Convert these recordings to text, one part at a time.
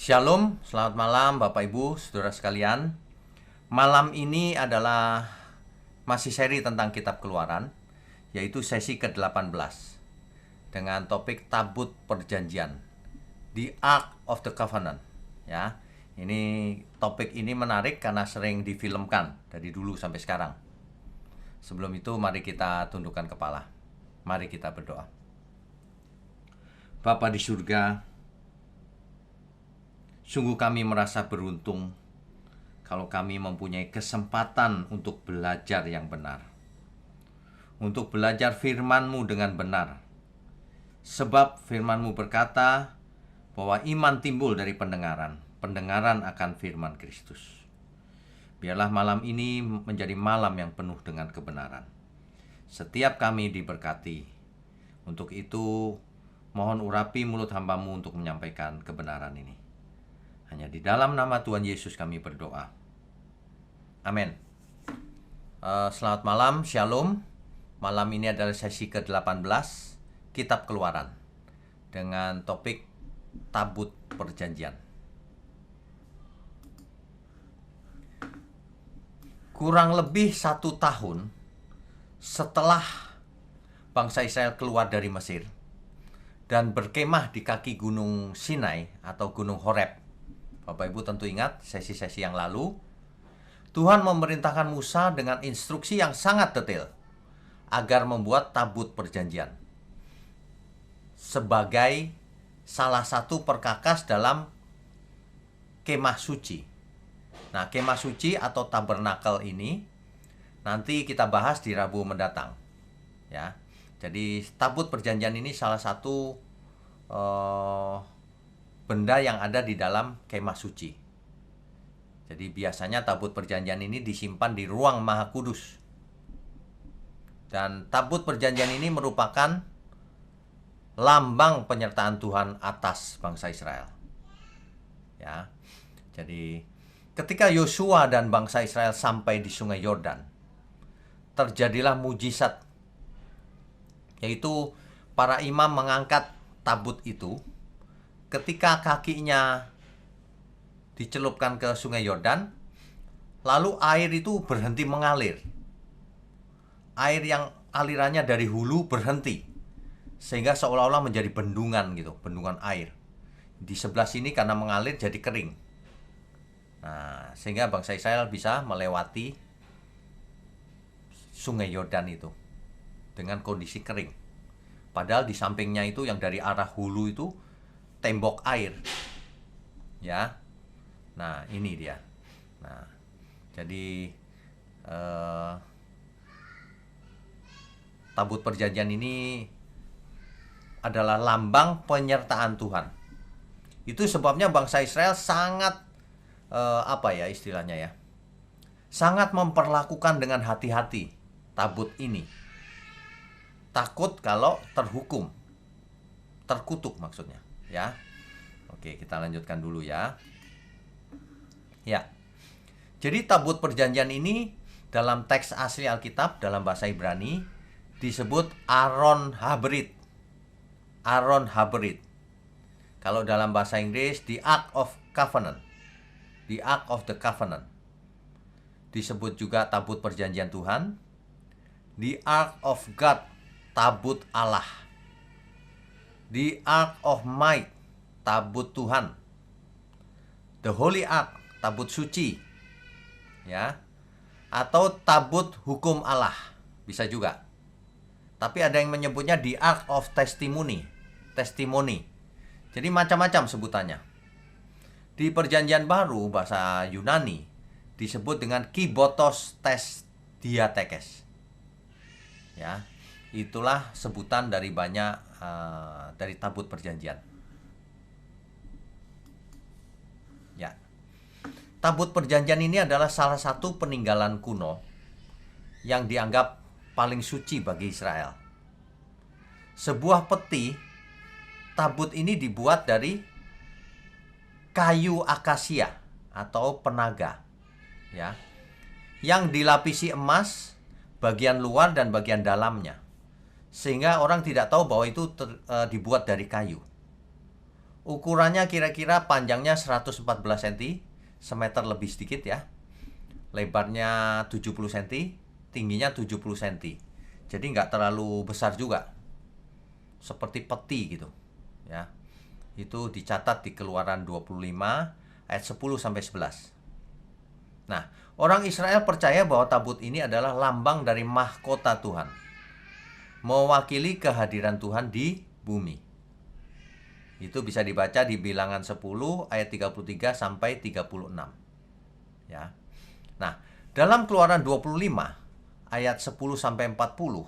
Shalom, selamat malam Bapak Ibu, saudara sekalian. Malam ini adalah masih seri tentang kitab Keluaran, yaitu sesi ke-18 dengan topik tabut perjanjian, The Ark of the Covenant. Ya, topik ini menarik karena sering difilmkan dari dulu sampai sekarang. Sebelum itu mari kita tundukkan kepala. Mari kita berdoa. Bapa di surga, sungguh kami merasa beruntung kalau kami mempunyai kesempatan untuk belajar yang benar. Untuk belajar firman-Mu dengan benar. Sebab firman-Mu berkata bahwa iman timbul dari pendengaran. Pendengaran akan firman Kristus. Biarlah malam ini menjadi malam yang penuh dengan kebenaran. Setiap kami diberkati. Untuk itu, mohon urapi mulut hamba-Mu untuk menyampaikan kebenaran ini. Hanya di dalam nama Tuhan Yesus kami berdoa. Amin. Selamat malam, Shalom. Malam ini adalah sesi ke-18 Kitab Keluaran dengan topik tabut perjanjian. Kurang lebih 1 tahun setelah bangsa Israel keluar dari Mesir dan berkemah di kaki Gunung Sinai atau Gunung Horeb. Bapak Ibu tentu ingat sesi-sesi yang lalu, Tuhan memerintahkan Musa dengan instruksi yang sangat detail agar membuat tabut perjanjian sebagai salah satu perkakas dalam kemah suci. Nah, kemah suci atau tabernakel ini nanti kita bahas di Rabu mendatang. Ya, jadi tabut perjanjian ini salah satu benda yang ada di dalam kemah suci. Jadi biasanya tabut perjanjian ini disimpan di ruang Maha Kudus. Dan tabut perjanjian ini merupakan lambang penyertaan Tuhan atas bangsa Israel. Ya. Jadi ketika Yosua dan bangsa Israel sampai di Sungai Yordan, terjadilah mujizat, yaitu para imam mengangkat tabut itu. Ketika kakinya dicelupkan ke Sungai Yordan, lalu air itu berhenti mengalir. Air yang alirannya dari hulu berhenti, sehingga seolah-olah menjadi bendungan gitu, bendungan air. Di sebelah sini karena mengalir jadi kering. Nah, sehingga bangsa Israel bisa melewati Sungai Yordan itu dengan kondisi kering. Padahal di sampingnya itu yang dari arah hulu itu tembok air, ya. Nah, ini dia. Nah, jadi tabut perjanjian ini adalah lambang penyertaan Tuhan. Itu sebabnya bangsa Israel sangat istilahnya ya, sangat memperlakukan dengan hati-hati tabut ini. Takut kalau terhukum, terkutuk maksudnya. Ya, oke, kita lanjutkan dulu ya. Ya, jadi tabut perjanjian ini dalam teks asli Alkitab dalam bahasa Ibrani disebut Aron Habrit. Aron Habrit. Kalau dalam bahasa Inggris the Ark of Covenant. The Ark of the Covenant. Disebut juga tabut perjanjian Tuhan. The Ark of God, tabut Allah. The Ark of Might, tabut Tuhan. The Holy Ark, tabut suci. Ya. Atau tabut hukum Allah, bisa juga. Tapi ada yang menyebutnya The Ark of Testimony, testimoni. Jadi macam-macam sebutannya. Di Perjanjian Baru bahasa Yunani disebut dengan Kibotos tes diatekes. Ya. Itulah sebutan dari banyak dari tabut perjanjian. Ya, tabut perjanjian ini adalah salah satu peninggalan kuno yang dianggap paling suci bagi Israel. Sebuah peti tabut ini dibuat dari kayu akasia atau penaga, ya, yang dilapisi emas bagian luar dan bagian dalamnya, sehingga orang tidak tahu bahwa itu dibuat dari kayu. Ukurannya kira-kira panjangnya 114 cm, semeter lebih sedikit ya. Lebarnya 70 cm, tingginya 70 cm. Jadi nggak terlalu besar juga. Seperti peti gitu. Ya. Itu dicatat di Keluaran 25 ayat 10 sampai 11. Nah, orang Israel percaya bahwa tabut ini adalah lambang dari mahkota Tuhan, mewakili kehadiran Tuhan di bumi. Itu bisa dibaca di Bilangan 10 ayat 33 sampai 36. Ya. Nah, dalam Keluaran 25 ayat 10 sampai 40,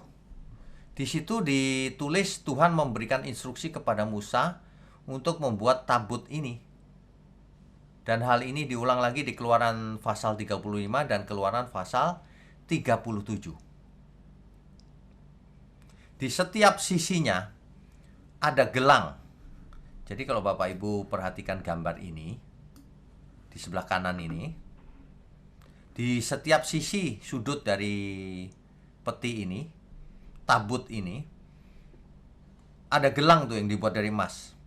di situ ditulis Tuhan memberikan instruksi kepada Musa untuk membuat tabut ini. Dan hal ini diulang lagi di Keluaran pasal 35 dan Keluaran pasal 37. Di setiap sisinya ada gelang. Jadi kalau Bapak Ibu perhatikan gambar ini, di sebelah kanan ini, di setiap sisi sudut dari peti ini, tabut ini, ada gelang tuh yang dibuat dari emas.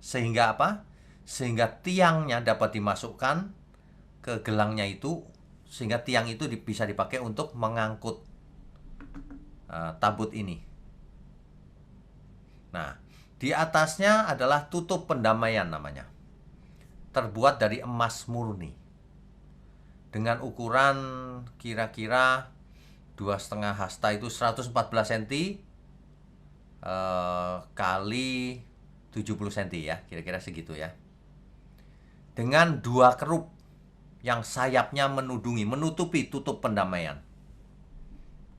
Sehingga apa? Sehingga tiangnya dapat dimasukkan ke gelangnya itu, sehingga tiang itu bisa dipakai untuk mengangkut tabut ini. Nah, di atasnya adalah tutup pendamaian namanya. Terbuat dari emas murni. Dengan ukuran kira-kira 2,5 hasta itu 114 cm kali 70 cm ya, kira-kira segitu ya. Dengan 2 kerup yang sayapnya menutupi tutup pendamaian.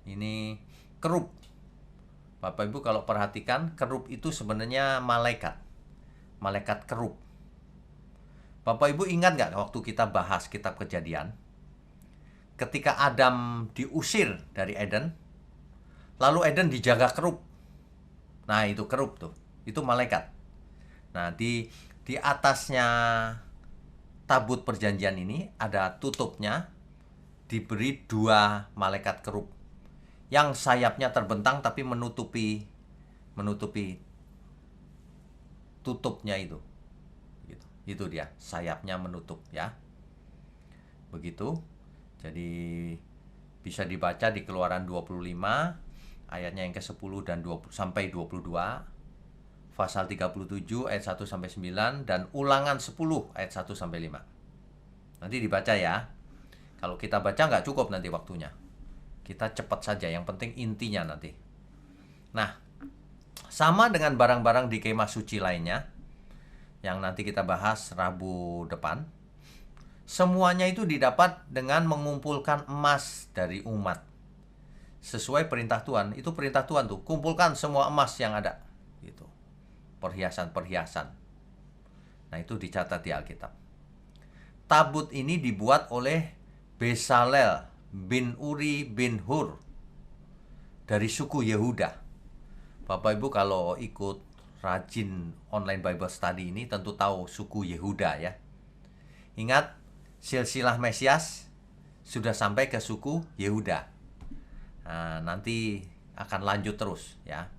Ini kerup. Bapak Ibu kalau perhatikan, kerup itu sebenarnya malaikat. Malaikat kerup. Bapak Ibu ingat nggak waktu kita bahas kitab Kejadian? Ketika Adam diusir dari Eden, lalu Eden dijaga kerup. Nah itu kerup tuh, itu malaikat. Nah di atasnya tabut perjanjian ini ada tutupnya, diberi 2 malaikat kerup yang sayapnya terbentang tapi menutupi tutupnya itu. Gitu. Itu dia, sayapnya menutup ya. Begitu. Jadi bisa dibaca di Keluaran 25 ayatnya yang ke-10 dan 20 sampai 22, pasal 37 ayat 1 sampai 9 dan Ulangan 10 ayat 1 sampai 5. Nanti dibaca ya. Kalau kita baca nggak cukup nanti waktunya. Kita cepat saja, yang penting intinya nanti. Nah, sama dengan barang-barang di kemah suci lainnya yang nanti kita bahas Rabu depan. Semuanya itu didapat dengan mengumpulkan emas dari umat. Sesuai perintah Tuhan, itu perintah Tuhan tuh, kumpulkan semua emas yang ada. Gitu. Perhiasan-perhiasan. Nah, itu dicatat di Alkitab. Tabut ini dibuat oleh Besalel bin Uri bin Hur dari suku Yehuda. Bapak Ibu kalau ikut rajin online Bible Study ini tentu tahu suku Yehuda ya. Ingat, silsilah Mesias sudah sampai ke suku Yehuda. Nah, nanti akan lanjut terus ya.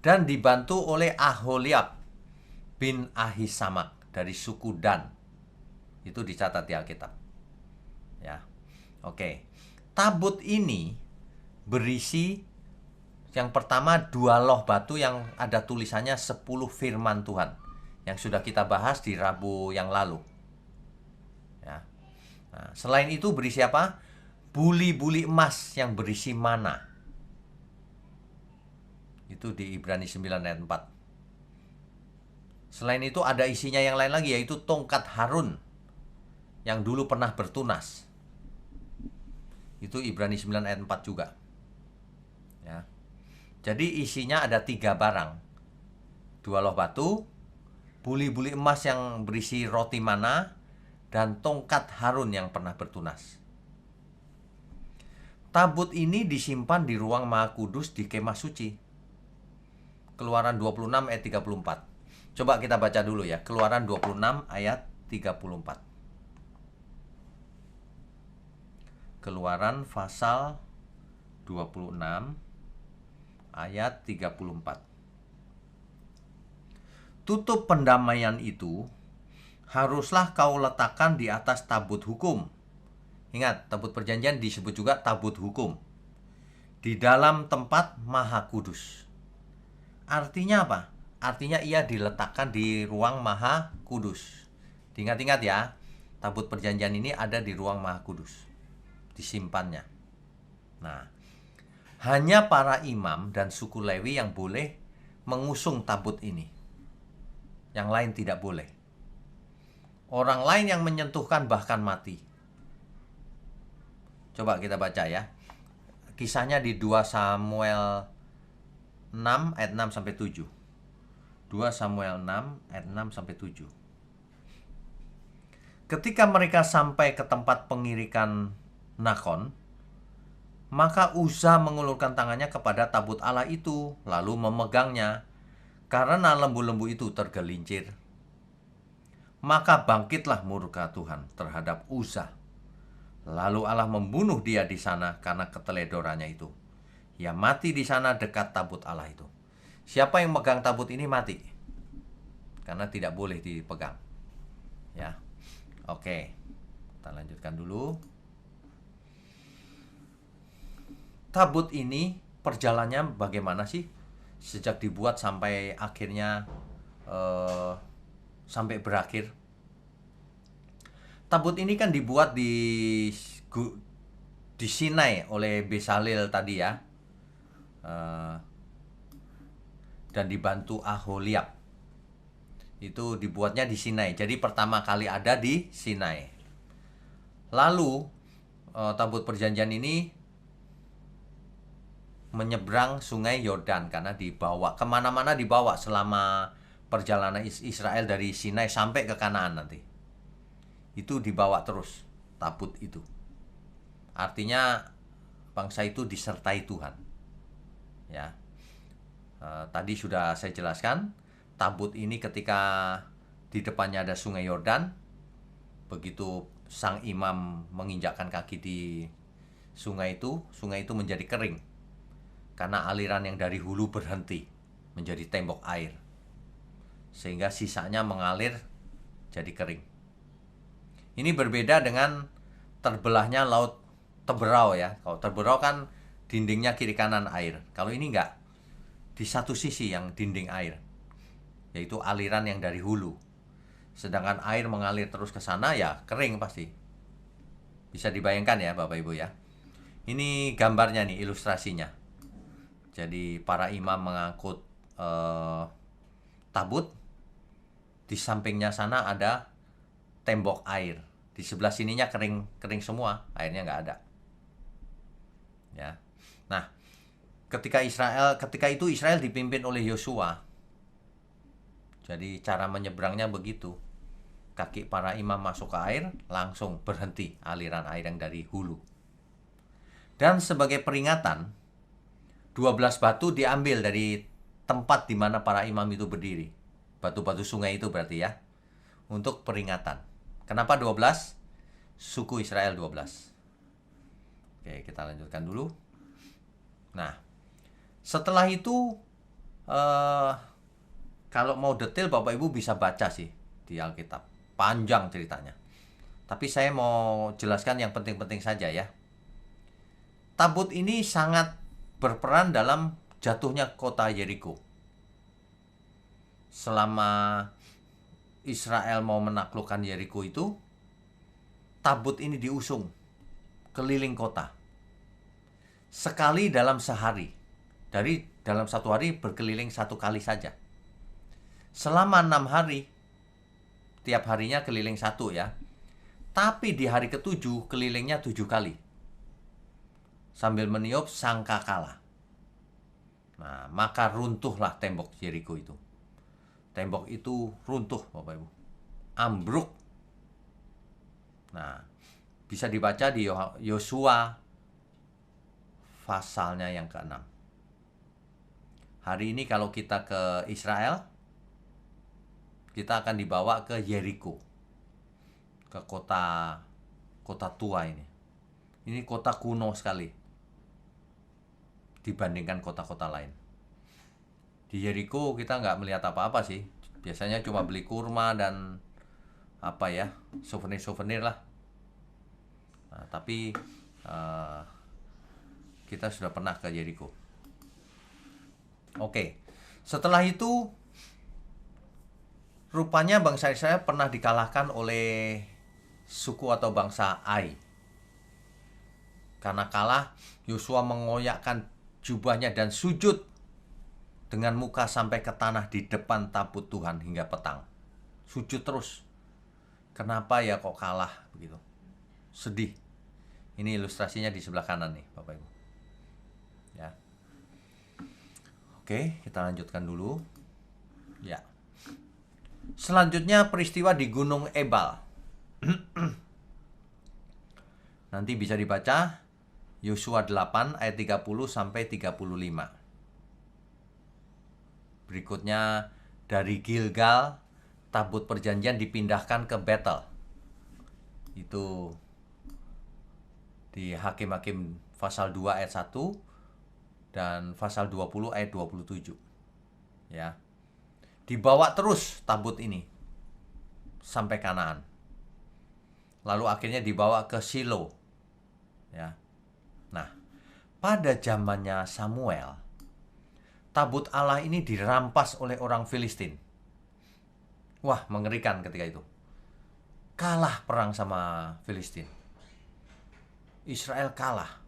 Dan dibantu oleh Aholiab bin Ahisamak dari suku Dan. Itu dicatat di Alkitab. Ya. Oke. Tabut ini berisi yang pertama 2 loh batu yang ada tulisannya 10 firman Tuhan yang sudah kita bahas di Rabu yang lalu. Ya. Nah, selain itu berisi apa? Buli-buli emas yang berisi mana. Itu di Ibrani 9 ayat 4. Selain itu ada isinya yang lain lagi, yaitu tongkat Harun yang dulu pernah bertunas. Itu Ibrani 9 ayat 4 juga. Ya. Jadi isinya ada 3 barang. 2 loh batu, buli-buli emas yang berisi roti mana, dan tongkat Harun yang pernah bertunas. Tabut ini disimpan di ruang Maha Kudus di kemah suci. Keluaran 26 ayat 34. Coba kita baca dulu ya. Keluaran 26 ayat 34. Keluaran pasal 26 ayat 34. tutup pendamaian itu haruslah kau letakkan di atas tabut hukum. Ingat, tabut perjanjian disebut juga tabut hukum. Di dalam tempat maha kudus. Artinya apa? Artinya ia diletakkan di ruang maha kudus. Ingat-ingat ya, tabut perjanjian ini ada di ruang maha kudus. Disimpannya. Nah, hanya para imam dan suku Lewi yang boleh mengusung tabut ini. Yang lain tidak boleh. Orang lain yang menyentuhkan bahkan mati. Coba kita baca ya. Kisahnya di 2 Samuel 6 ayat 6 sampai 7. 2 Samuel 6 ayat 6 sampai 7. Ketika mereka sampai ke tempat pengirikan Nakon, maka Uza mengulurkan tangannya kepada tabut Allah itu, lalu memegangnya, karena lembu-lembu itu tergelincir. Maka bangkitlah murka Tuhan terhadap Uza. Lalu Allah membunuh dia di sana karena keteledorannya itu. Ia mati di sana dekat tabut Allah itu. Siapa yang megang tabut ini mati. Karena tidak boleh dipegang. Ya. Oke. Kita lanjutkan dulu. Tabut ini perjalanannya bagaimana sih? Sejak dibuat sampai akhirnya sampai berakhir. Tabut ini kan dibuat di Sinai oleh Besalil tadi ya, dan dibantu Aholiab. Itu dibuatnya di Sinai. Jadi pertama kali ada di Sinai. Lalu tabut perjanjian ini menyeberang sungai Yordan karena dibawa kemana-mana, dibawa selama perjalanan Israel dari Sinai sampai ke Kanaan nanti. Itu dibawa terus tabut itu. Artinya bangsa itu disertai Tuhan. Ya. Tadi sudah saya jelaskan, tabut ini ketika di depannya ada sungai Yordan, begitu sang imam menginjakkan kaki di sungai itu menjadi kering. Karena aliran yang dari hulu berhenti menjadi tembok air. Sehingga sisanya mengalir jadi kering. Ini berbeda dengan terbelahnya laut Teberau ya. Kalau Teberau kan dindingnya kiri kanan air. Kalau ini enggak. Di satu sisi yang dinding air. Yaitu aliran yang dari hulu. Sedangkan air mengalir terus ke sana ya kering pasti. Bisa dibayangkan ya Bapak Ibu ya. Ini gambarnya nih, ilustrasinya. Jadi para imam mengangkut tabut. Di sampingnya sana ada tembok air. Di sebelah sininya kering semua, airnya nggak ada. Ya. Nah, ketika itu Israel dipimpin oleh Yosua. Jadi cara menyeberangnya begitu. Kaki para imam masuk ke air, langsung berhenti aliran air yang dari hulu. Dan sebagai peringatan, 12 batu diambil dari tempat di mana para imam itu berdiri. Batu-batu sungai itu berarti ya. Untuk peringatan. Kenapa 12? Suku Israel 12. Oke, kita lanjutkan dulu. Nah, setelah itu kalau mau detail Bapak Ibu bisa baca sih di Alkitab. Panjang ceritanya. Tapi saya mau jelaskan yang penting-penting saja ya. Tabut ini sangat berperan dalam jatuhnya kota Yeriko. Selama Israel mau menaklukkan Yeriko itu, tabut ini diusung keliling kota. Sekali dalam sehari. Dari dalam satu hari berkeliling satu kali saja. Selama 6 hari, tiap harinya keliling satu ya. Tapi di hari ke-7 kelilingnya 7 kali. Sambil meniup sangkakala. Nah, maka runtuhlah tembok Yeriko itu. Tembok itu runtuh Bapak Ibu. Ambruk. Nah, bisa dibaca di Yosua pasalnya yang ke-6. Hari ini kalau kita ke Israel, kita akan dibawa ke Yeriko. Ke kota tua ini. Ini kota kuno sekali dibandingkan kota-kota lain. Di Yeriko kita nggak melihat apa-apa sih. Biasanya cuma beli kurma dan apa ya, souvenir-souvenir lah. Nah, tapi kita sudah pernah ke Jericho. Oke, setelah itu rupanya bangsa Israel pernah dikalahkan oleh suku atau bangsa Ai. Karena kalah, Yosua mengoyakkan jubahnya dan sujud dengan muka sampai ke tanah di depan tabut Tuhan hingga petang. Sujud terus. Kenapa ya kok kalah begitu? Sedih. Ini ilustrasinya di sebelah kanan nih, Bapak Ibu. Ya. Oke, kita lanjutkan dulu. Ya. Selanjutnya peristiwa di Gunung Ebal. Nanti bisa dibaca Yosua 8 ayat 30 sampai 35. Berikutnya dari Gilgal, tabut perjanjian dipindahkan ke Betel. Itu di Hakim-Hakim pasal 2 ayat 1 dan pasal 20 ayat 27. Ya. Dibawa terus tabut ini sampai Kanaan. Lalu akhirnya dibawa ke Shilo. Ya. Nah, pada zamannya Samuel, tabut Allah ini dirampas oleh orang Filistin. Wah, mengerikan ketika itu. Kalah perang sama Filistin. Israel kalah.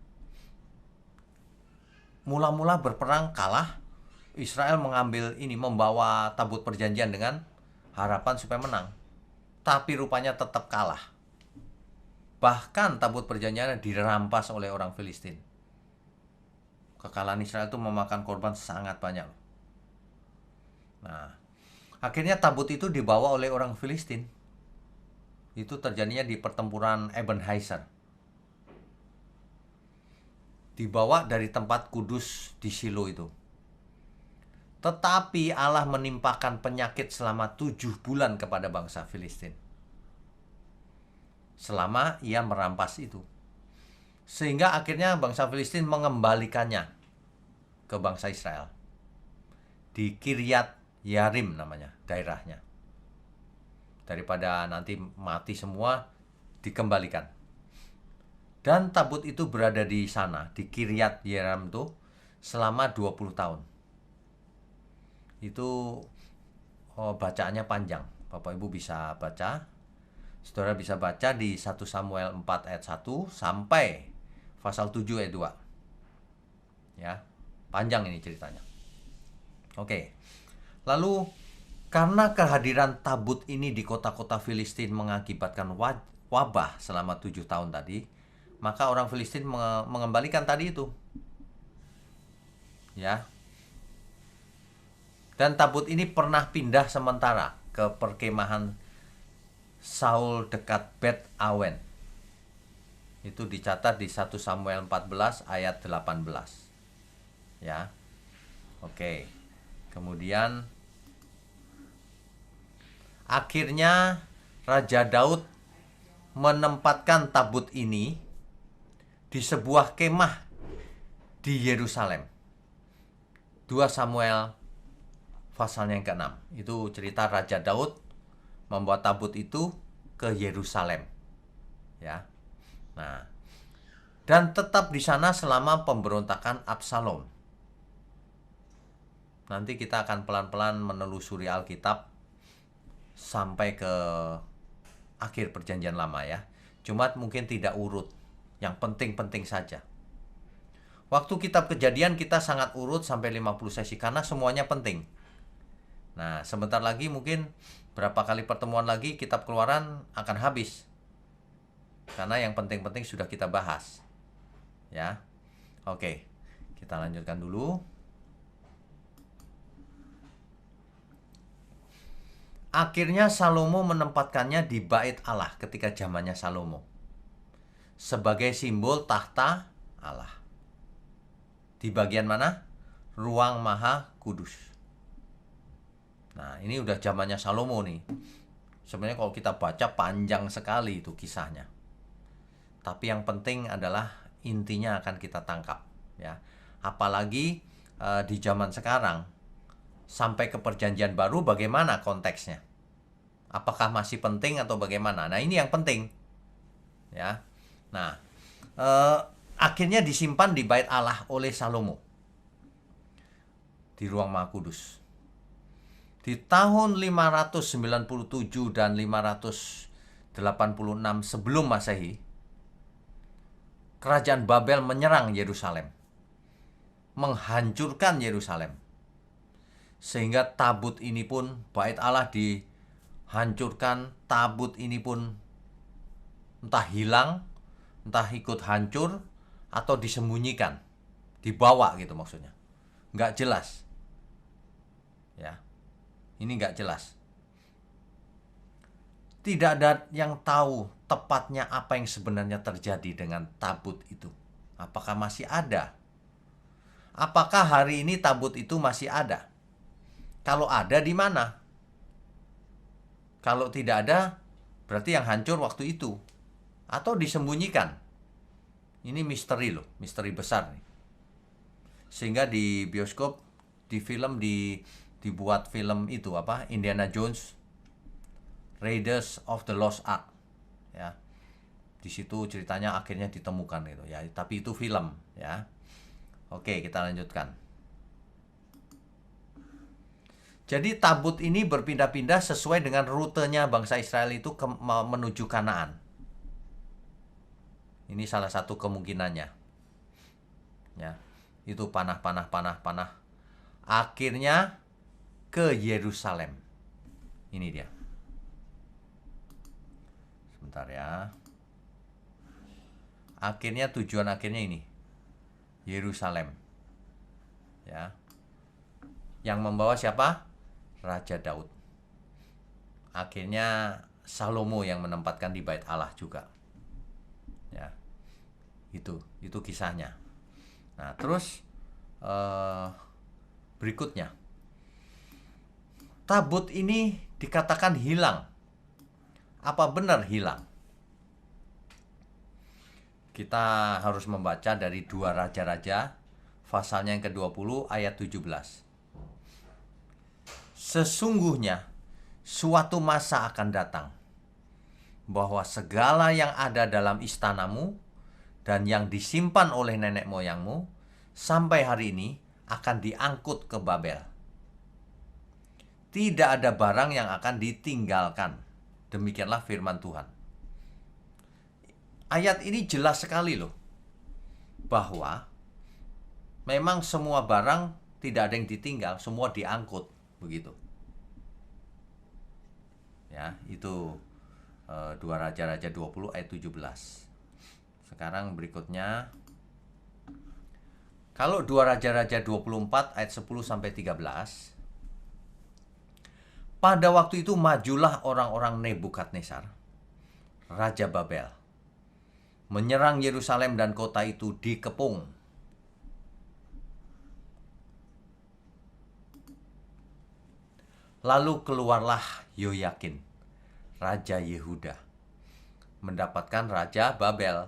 Mula-mula berperang kalah. Israel mengambil ini, membawa tabut perjanjian dengan harapan supaya menang. Tapi rupanya tetap kalah. Bahkan tabut perjanjian dirampas oleh orang Filistin. Kekalahan Israel itu memakan korban sangat banyak. Nah, akhirnya tabut itu dibawa oleh orang Filistin. Itu terjadinya di pertempuran Ebenezer. Dibawa dari tempat kudus di Shilo itu. Tetapi Allah menimpakan penyakit selama 7 bulan kepada bangsa Filistin. Selama ia merampas itu. Sehingga akhirnya bangsa Filistin mengembalikannya ke bangsa Israel. Di Kiryat Yarim namanya, daerahnya. Daripada nanti mati semua, dikembalikan. Dan tabut itu berada di sana, di Kiryat Yarim itu, selama 20 tahun. Itu bacaannya panjang. Bapak Ibu bisa baca. Saudara bisa baca di 1 Samuel 4 ayat 1 sampai pasal 7 ayat 2. Ya, panjang ini ceritanya. Oke. Lalu karena kehadiran tabut ini di kota-kota Filistin mengakibatkan wabah selama 7 tahun tadi, maka orang Filistin mengembalikan tadi itu. Ya. Dan tabut ini pernah pindah sementara ke perkemahan Saul dekat Bet Awen. Itu dicatat di 1 Samuel 14 ayat 18. Ya. Oke. Kemudian akhirnya Raja Daud menempatkan tabut ini di sebuah kemah di Yerusalem. 2 Samuel pasalnya yang ke-6. Itu cerita Raja Daud membawa tabut itu ke Yerusalem. Ya. Nah, dan tetap di sana selama pemberontakan Absalom. Nanti kita akan pelan-pelan menelusuri Alkitab sampai ke akhir perjanjian lama ya. Cuma mungkin tidak urut. Yang penting-penting saja. Waktu kitab Kejadian kita sangat urut sampai 50 sesi karena semuanya penting. Nah, sebentar lagi mungkin berapa kali pertemuan lagi kitab Keluaran akan habis. Karena yang penting-penting sudah kita bahas. Ya. Oke. Kita lanjutkan dulu. Akhirnya Salomo menempatkannya di bait Allah ketika zamannya Salomo. Sebagai simbol tahta Allah. Di bagian mana? Ruang Maha Kudus. Nah, ini udah zamannya Salomo nih. Sebenarnya kalau kita baca panjang sekali itu kisahnya. Tapi yang penting adalah intinya akan kita tangkap ya. Apalagi di zaman sekarang sampai ke perjanjian baru bagaimana konteksnya? Apakah masih penting atau bagaimana? Nah, ini yang penting. Ya. Nah, akhirnya disimpan di bait Allah oleh Salomo di ruang Maha Kudus. Di tahun 597 dan 586 sebelum Masehi, kerajaan Babel menyerang Yerusalem, menghancurkan Yerusalem. Sehingga tabut ini pun, bait Allah dihancurkan, tabut ini pun entah hilang, entah ikut hancur, atau disembunyikan, dibawa gitu maksudnya. Nggak jelas. Ya, ini nggak jelas. Tidak ada yang tahu tepatnya apa yang sebenarnya terjadi dengan tabut itu. Apakah masih ada? Apakah hari ini tabut itu masih ada? Kalau ada, di mana? Kalau tidak ada, berarti yang hancur waktu itu. Atau disembunyikan. Ini misteri loh, misteri besar nih. Sehingga di bioskop, di film, dibuat film itu apa? Indiana Jones, Raiders of the Lost Ark. Ya. Di situ ceritanya akhirnya ditemukan gitu ya. Tapi itu film ya. Oke, kita lanjutkan. Jadi tabut ini berpindah-pindah sesuai dengan rutenya bangsa Israel itu menuju Kanaan. Ini salah satu kemungkinannya. Ya, itu panah. Akhirnya ke Yerusalem. Ini dia. Sebentar ya. Tujuan akhirnya ini. Yerusalem. Ya. Yang membawa siapa? Raja Daud. Akhirnya Salomo yang menempatkan di bait Allah juga. Ya. Itu kisahnya. Nah, terus berikutnya. Tabut ini dikatakan hilang. Apa benar hilang? Kita harus membaca dari 2 Raja-Raja, pasalnya yang ke-20 ayat 17. Sesungguhnya suatu masa akan datang bahwa segala yang ada dalam istanamu dan yang disimpan oleh nenek moyangmu sampai hari ini akan diangkut ke Babel. Tidak ada barang yang akan ditinggalkan. Demikianlah firman Tuhan. Ayat ini jelas sekali loh, bahwa memang semua barang tidak ada yang ditinggal, semua diangkut, begitu. Ya, itu 2 Raja-Raja 20 ayat 17. Sekarang berikutnya, kalau 2 Raja-Raja 24 ayat 10 sampai 13. Pada waktu itu majulah orang-orang Nebukadnezar, Raja Babel, menyerang Yerusalem dan kota itu dikepung. Lalu keluarlah Yoyakin, Raja Yehuda, mendapatkan Raja Babel.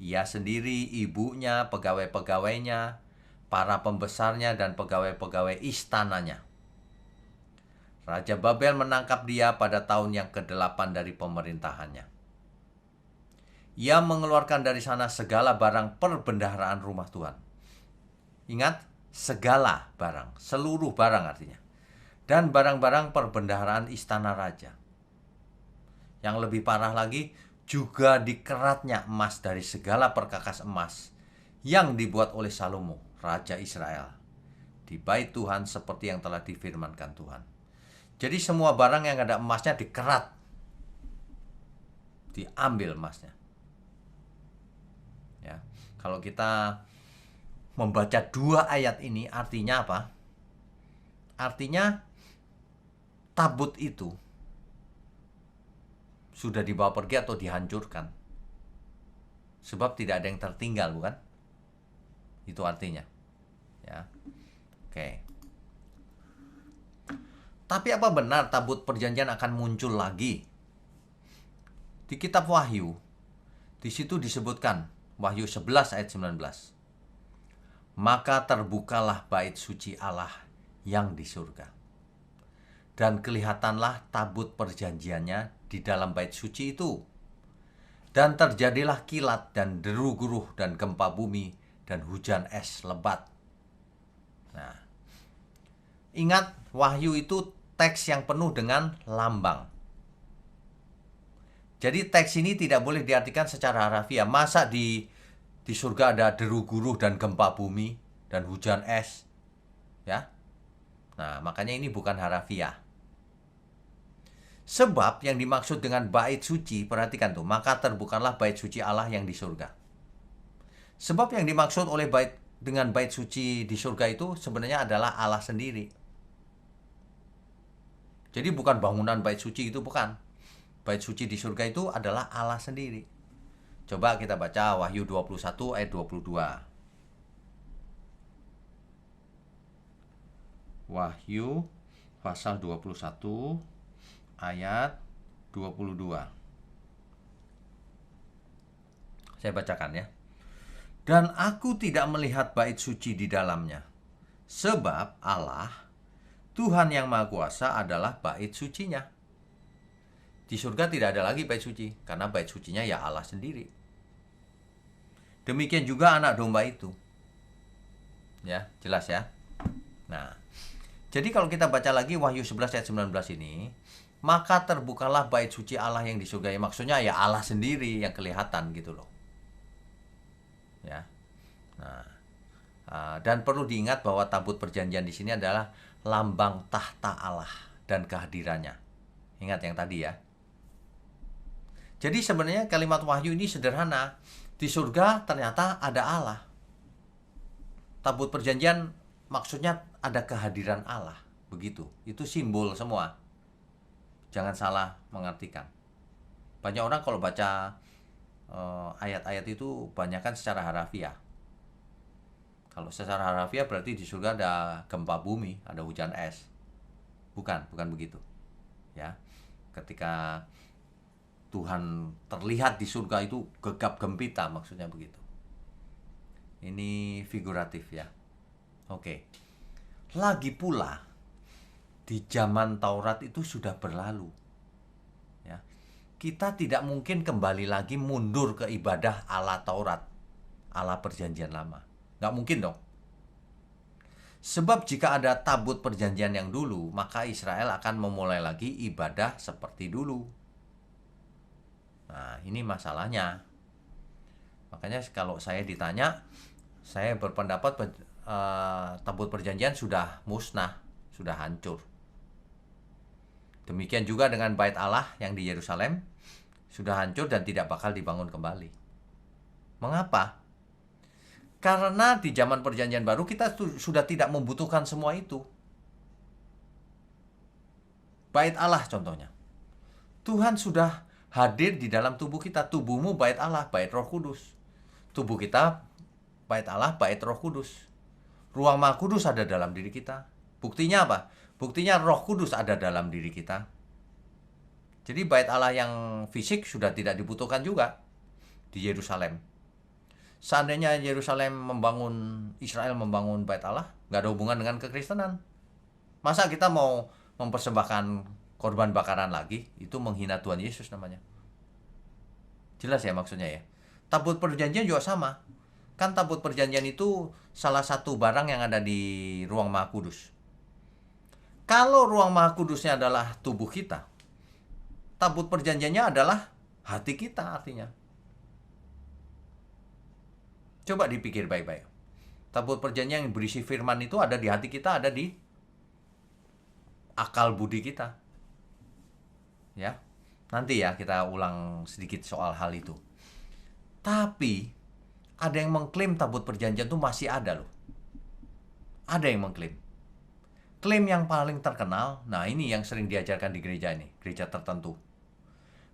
Ia sendiri, ibunya, pegawai-pegawainya, para pembesarnya, dan pegawai-pegawai istananya. Raja Babel menangkap dia pada tahun yang ke-8 dari pemerintahannya. Ia mengeluarkan dari sana segala barang perbendaharaan rumah Tuhan. Ingat, segala barang, seluruh barang artinya. Dan barang-barang perbendaharaan istana raja. Yang lebih parah lagi, juga dikeratnya emas dari segala perkakas emas yang dibuat oleh Salomo, Raja Israel, di bait Tuhan seperti yang telah difirmankan Tuhan. Jadi semua barang yang ada emasnya dikerat, diambil emasnya. Ya, kalau kita membaca 2 ayat ini, artinya apa? Artinya tabut itu sudah dibawa pergi atau dihancurkan. Sebab tidak ada yang tertinggal, bukan? Itu artinya. Ya. Oke. Tapi apa benar tabut perjanjian akan muncul lagi? Di kitab Wahyu, di situ disebutkan, Wahyu 11 ayat 19. Maka terbukalah bait suci Allah yang di surga. Dan kelihatanlah tabut perjanjiannya di dalam bait suci itu. Dan terjadilah kilat dan deru guruh dan gempa bumi dan hujan es lebat. Nah, ingat, Wahyu itu teks yang penuh dengan lambang. Jadi teks ini tidak boleh diartikan secara harafiah. Masa di surga ada deru guruh dan gempa bumi dan hujan es, ya? Nah, makanya ini bukan harafiah. Sebab yang dimaksud dengan bait suci, perhatikan tuh, maka terbukalah bait suci Allah yang di surga. Sebab yang dimaksud oleh dengan bait suci di surga itu sebenarnya adalah Allah sendiri. Jadi bukan bangunan bait suci itu, bukan. Bait suci di surga itu adalah Allah sendiri. Coba kita baca Wahyu 21 ayat 22. Wahyu pasal 21 ayat 22. Saya bacakan ya. Dan aku tidak melihat bait suci di dalamnya, sebab Allah, Tuhan yang Maha Kuasa adalah bait sucinya. Di surga tidak ada lagi bait suci, karena bait sucinya ya Allah sendiri. Demikian juga anak domba itu. Ya, jelas ya. Nah, jadi kalau kita baca lagi Wahyu 11 ayat 19 ini, maka terbukalah bait suci Allah yang di surga. Maksudnya ya Allah sendiri yang kelihatan gitu loh. Ya. Nah, dan perlu diingat bahwa tabut perjanjian di sini adalah lambang tahta Allah dan kehadirannya. Ingat yang tadi ya. Jadi sebenarnya kalimat Wahyu ini sederhana. Di surga ternyata ada Allah. Tabut perjanjian maksudnya ada kehadiran Allah. Begitu. Itu simbol semua. Jangan salah mengartikan. Banyak orang kalau baca ayat-ayat itu banyakkan secara harafiah. Kalau secara harafiah berarti di surga ada gempa bumi, ada hujan es. Bukan begitu. Ya. Ketika Tuhan terlihat di surga itu gegap gempita, maksudnya begitu. Ini figuratif ya. Oke. Lagi pula di zaman Taurat itu sudah berlalu. Ya. Kita tidak mungkin kembali lagi mundur ke ibadah ala Taurat, ala perjanjian lama. Nggak mungkin dong. Sebab jika ada tabut perjanjian yang dulu, maka Israel akan memulai lagi ibadah seperti dulu. Nah, ini masalahnya. Makanya kalau saya ditanya, saya berpendapat tabut perjanjian sudah musnah, sudah hancur. Demikian juga dengan bait Allah yang di Yerusalem, sudah hancur dan tidak bakal dibangun kembali. Mengapa? Karena di zaman perjanjian baru kita sudah tidak membutuhkan semua itu. Bait Allah contohnya. Tuhan sudah hadir di dalam tubuh kita. Tubuhmu bait Allah, bait Roh Kudus. Tubuh kita bait Allah, bait Roh Kudus. Ruang Maha Kudus ada dalam diri kita. Buktinya apa? Buktinya Roh Kudus ada dalam diri kita. Jadi bait Allah yang fisik sudah tidak dibutuhkan juga di Yerusalem. Seandainya Israel membangun bait Allah, nggak ada hubungan dengan kekristenan. Masa kita mau mempersembahkan korban bakaran lagi? Itu menghina Tuhan Yesus namanya. Jelas ya maksudnya ya. Tabut perjanjian juga sama. Kan tabut perjanjian itu salah satu barang yang ada di ruang Maha Kudus. Kalau ruang Maha Kudusnya adalah tubuh kita, tabut perjanjiannya adalah hati kita artinya. Coba dipikir baik-baik. Tabut perjanjian yang berisi firman itu ada di hati kita, ada di akal budi kita. Ya. Nanti ya kita ulang sedikit soal hal itu. Tapi ada yang mengklaim tabut perjanjian itu masih ada loh. Ada yang mengklaim. Klaim yang paling terkenal, nah ini yang sering diajarkan di gereja ini, gereja tertentu.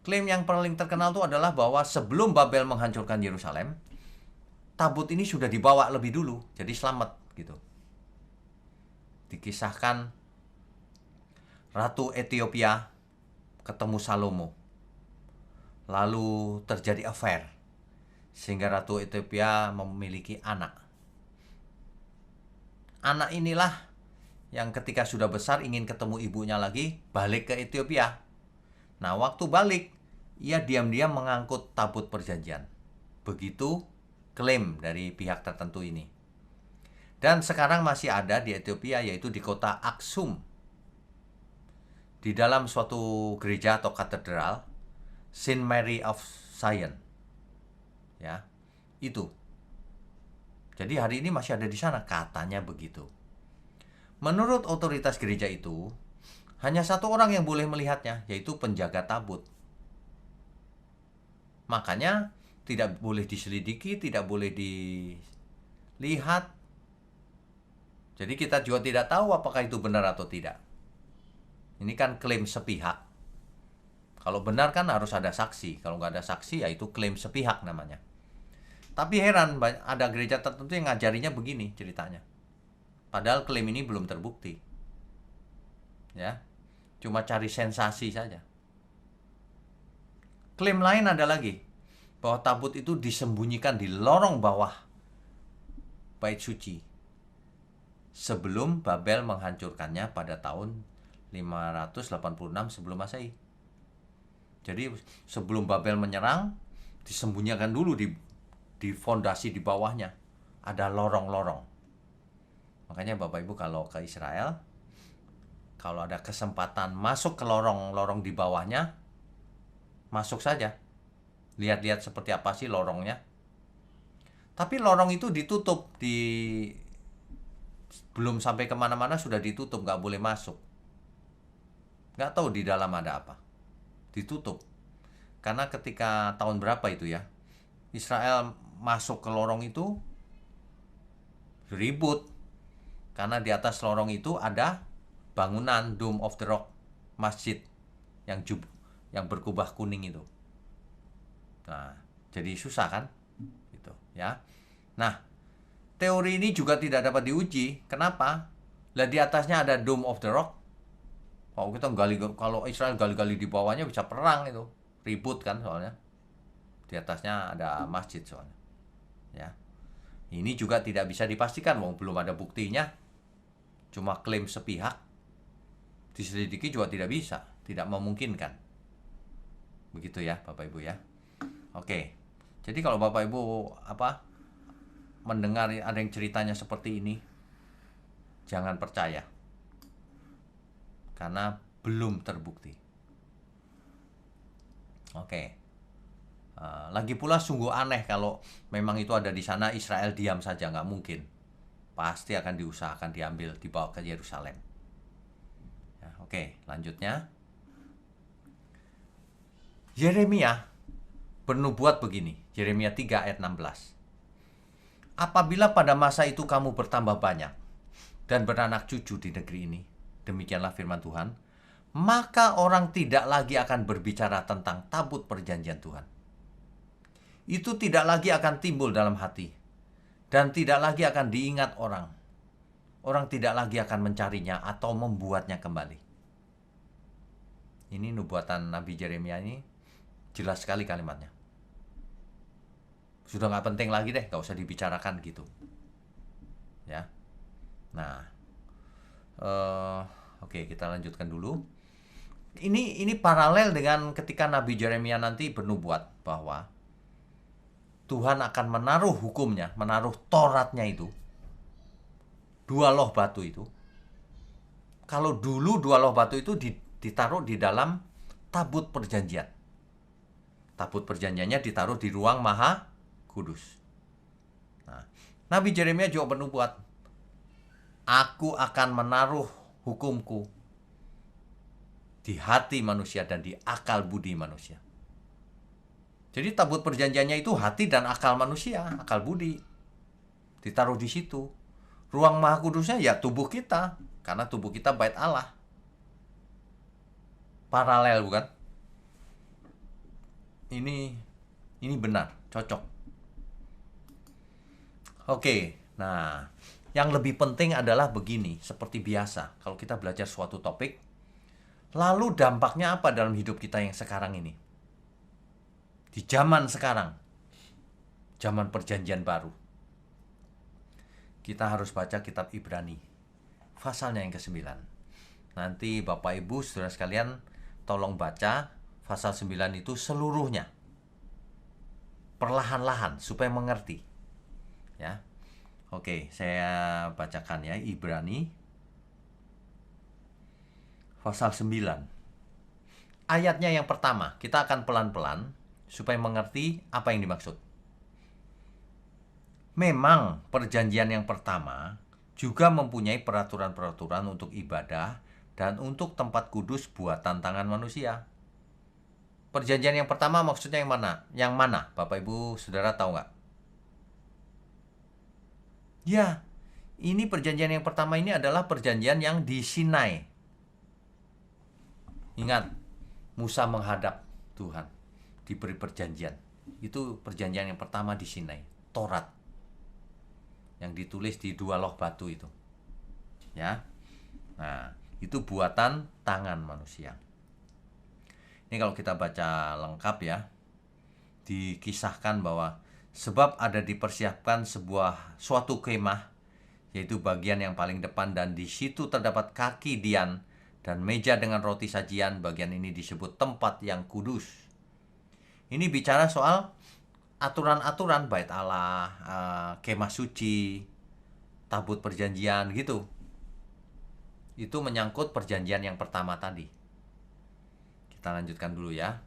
Klaim yang paling terkenal itu adalah bahwa sebelum Babel menghancurkan Yerusalem, tabut ini sudah dibawa lebih dulu, jadi selamat gitu. Dikisahkan Ratu Ethiopia ketemu Salomo. Lalu terjadi affair, sehingga Ratu Ethiopia memiliki anak. Anak inilah yang ketika sudah besar ingin ketemu ibunya lagi, balik ke Ethiopia. Nah, waktu balik, ia diam-diam mengangkut tabut perjanjian. Begitu klaim dari pihak tertentu ini. Dan sekarang masih ada di Ethiopia, yaitu di kota Aksum. Di dalam suatu gereja atau katedral, Saint Mary of Zion. Ya, itu. Jadi hari ini masih ada di sana, katanya begitu. Menurut otoritas gereja itu, hanya satu orang yang boleh melihatnya, yaitu penjaga tabut. Makanya tidak boleh diselidiki, tidak boleh dilihat. Jadi kita juga tidak tahu apakah itu benar atau tidak. Ini kan klaim sepihak. Kalau benar kan harus ada saksi. Kalau nggak ada saksi, ya itu klaim sepihak namanya. Tapi heran, ada gereja tertentu yang ngajarinya begini ceritanya. Padahal klaim ini belum terbukti. Ya, cuma cari sensasi saja. Klaim lain ada lagi, bahwa tabut itu disembunyikan di lorong bawah bait suci sebelum Babel menghancurkannya pada tahun 586 sebelum Masehi. Jadi sebelum Babel menyerang, disembunyikan dulu di fondasi di bawahnya. Ada lorong-lorong. Makanya Bapak Ibu kalau ke Israel, kalau ada kesempatan masuk ke lorong-lorong di bawahnya, masuk saja. Lihat-lihat seperti apa sih lorongnya. Tapi lorong itu ditutup, belum sampai kemana-mana sudah ditutup, nggak boleh masuk. Nggak tahu di dalam ada apa. Ditutup. Karena ketika tahun berapa itu ya, Israel masuk ke lorong itu, ribut. Karena di atas lorong itu ada bangunan Dome of the Rock, masjid yang berkubah kuning itu. Nah, jadi susah kan? Gitu, ya. Nah, teori ini juga tidak dapat diuji. Kenapa? Lah di atasnya ada Dome of the Rock. Kalau Israel gali-gali di bawahnya bisa perang itu. Ribut kan soalnya. Di atasnya ada masjid soalnya. Ya. Ini juga tidak bisa dipastikan, belum ada buktinya. Cuma klaim sepihak. Diselidiki juga tidak bisa, tidak memungkinkan. Begitu ya, Bapak Ibu ya. Oke. Jadi kalau Bapak Ibu mendengar ada yang ceritanya seperti ini, jangan percaya. Karena belum terbukti. Oke. Lagi pula sungguh aneh kalau memang itu ada di sana, Israel diam saja, nggak mungkin. Pasti akan diusahakan diambil, dibawa ke Yerusalem. Ya, oke, lanjutnya. Yeremia bernubuat begini, Yeremia 3 ayat 16. Apabila pada masa itu kamu bertambah banyak dan beranak cucu di negeri ini, demikianlah firman Tuhan, maka orang tidak lagi akan berbicara tentang tabut perjanjian Tuhan. Itu tidak lagi akan timbul dalam hati, dan tidak lagi akan diingat orang. Orang tidak lagi akan mencarinya atau membuatnya kembali. Ini nubuatan Nabi Yeremia ini jelas sekali kalimatnya. Sudah nggak penting lagi deh, nggak usah dibicarakan gitu. Ya. Nah, oke, kita lanjutkan dulu. Ini paralel dengan ketika Nabi Yeremia nanti bernubuat bahwa Tuhan akan menaruh hukumnya, menaruh Tauratnya itu, dua loh batu itu. Kalau dulu dua loh batu itu ditaruh di dalam tabut perjanjian. Tabut perjanjiannya ditaruh di ruang Maha Kudus. Nah, Nabi Yeremia juga bernubuat, aku akan menaruh hukumku di hati manusia dan di akal budi manusia. Jadi tabut perjanjiannya itu hati dan akal manusia, akal budi. Ditaruh di situ. Ruang Maha Kudusnya ya tubuh kita, karena tubuh kita bait Allah. Paralel bukan? Ini benar, cocok. Oke, nah, yang lebih penting adalah begini, seperti biasa, kalau kita belajar suatu topik, lalu dampaknya apa dalam hidup kita yang sekarang ini? Di zaman sekarang, zaman perjanjian baru, kita harus baca kitab Ibrani. pasalnya yang ke-9. Nanti Bapak Ibu saudara sekalian tolong baca pasal 9 itu seluruhnya. Perlahan-lahan supaya mengerti. Ya. Oke, saya bacakan ya, Ibrani pasal 9. Ayatnya yang pertama, kita akan pelan-pelan supaya mengerti apa yang dimaksud. Memang perjanjian yang pertama juga mempunyai peraturan-peraturan untuk ibadah dan untuk tempat kudus buatan tangan manusia. Perjanjian yang pertama maksudnya yang mana? Yang mana? Bapak Ibu Saudara tahu nggak? Ya, ini perjanjian yang pertama ini adalah perjanjian yang di Sinai. Ingat, Musa menghadap Tuhan, diberi perjanjian. Itu perjanjian yang pertama di Sinai, Taurat. Yang ditulis di 2 loh batu itu. Ya. Nah, itu buatan tangan manusia. Ini kalau kita baca lengkap ya, dikisahkan bahwa sebab ada dipersiapkan suatu kemah, yaitu bagian yang paling depan, dan di situ terdapat kaki dian dan meja dengan roti sajian. Bagian ini disebut tempat yang kudus. Ini bicara soal aturan-aturan bait Allah, kemah suci, tabut perjanjian gitu. Itu menyangkut perjanjian yang pertama tadi. Kita lanjutkan dulu ya.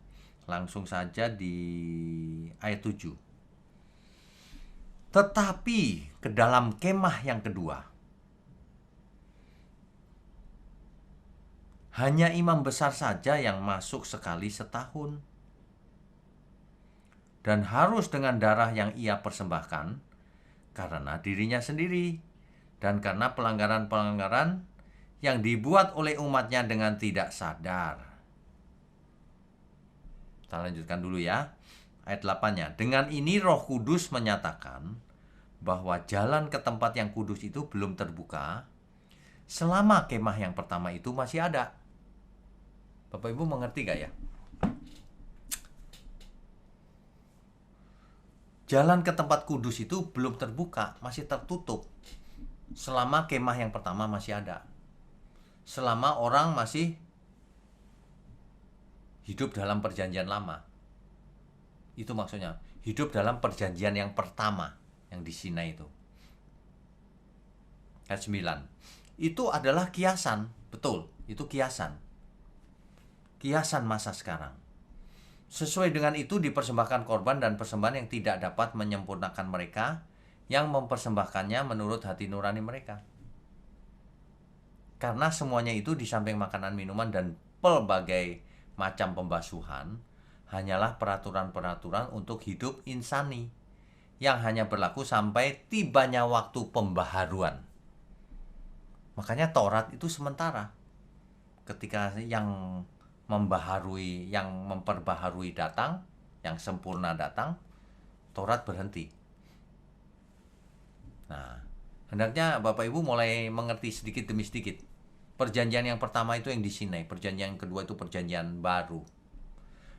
Langsung saja di ayat 7. Tetapi ke dalam kemah yang kedua, hanya imam besar saja yang masuk sekali setahun. Dan harus dengan darah yang ia persembahkan karena dirinya sendiri dan karena pelanggaran-pelanggaran yang dibuat oleh umatnya dengan tidak sadar. Kita lanjutkan dulu ya. Ayat 8-nya. Dengan ini Roh Kudus menyatakan bahwa jalan ke tempat yang kudus itu belum terbuka selama kemah yang pertama itu masih ada. Bapak Ibu mengerti gak ya? Jalan ke tempat kudus itu belum terbuka, masih tertutup selama kemah yang pertama masih ada. Selama orang masih hidup dalam perjanjian lama. Itu maksudnya, hidup dalam perjanjian yang pertama yang di Sinai itu. Ayat 9. Itu adalah kiasan, betul, itu kiasan. Kiasan masa sekarang. Sesuai dengan itu dipersembahkan korban dan persembahan yang tidak dapat menyempurnakan mereka yang mempersembahkannya menurut hati nurani mereka. Karena semuanya itu di samping makanan, minuman, dan pelbagai macam pembasuhan hanyalah peraturan-peraturan untuk hidup insani yang hanya berlaku sampai tibanya waktu pembaharuan. Makanya Taurat itu sementara. Ketika yang membaharui, yang memperbaharui datang, yang sempurna datang, Taurat berhenti. Nah, hendaknya Bapak Ibu mulai mengerti sedikit demi sedikit. Perjanjian yang pertama itu yang di Sinai, perjanjian yang kedua itu perjanjian baru.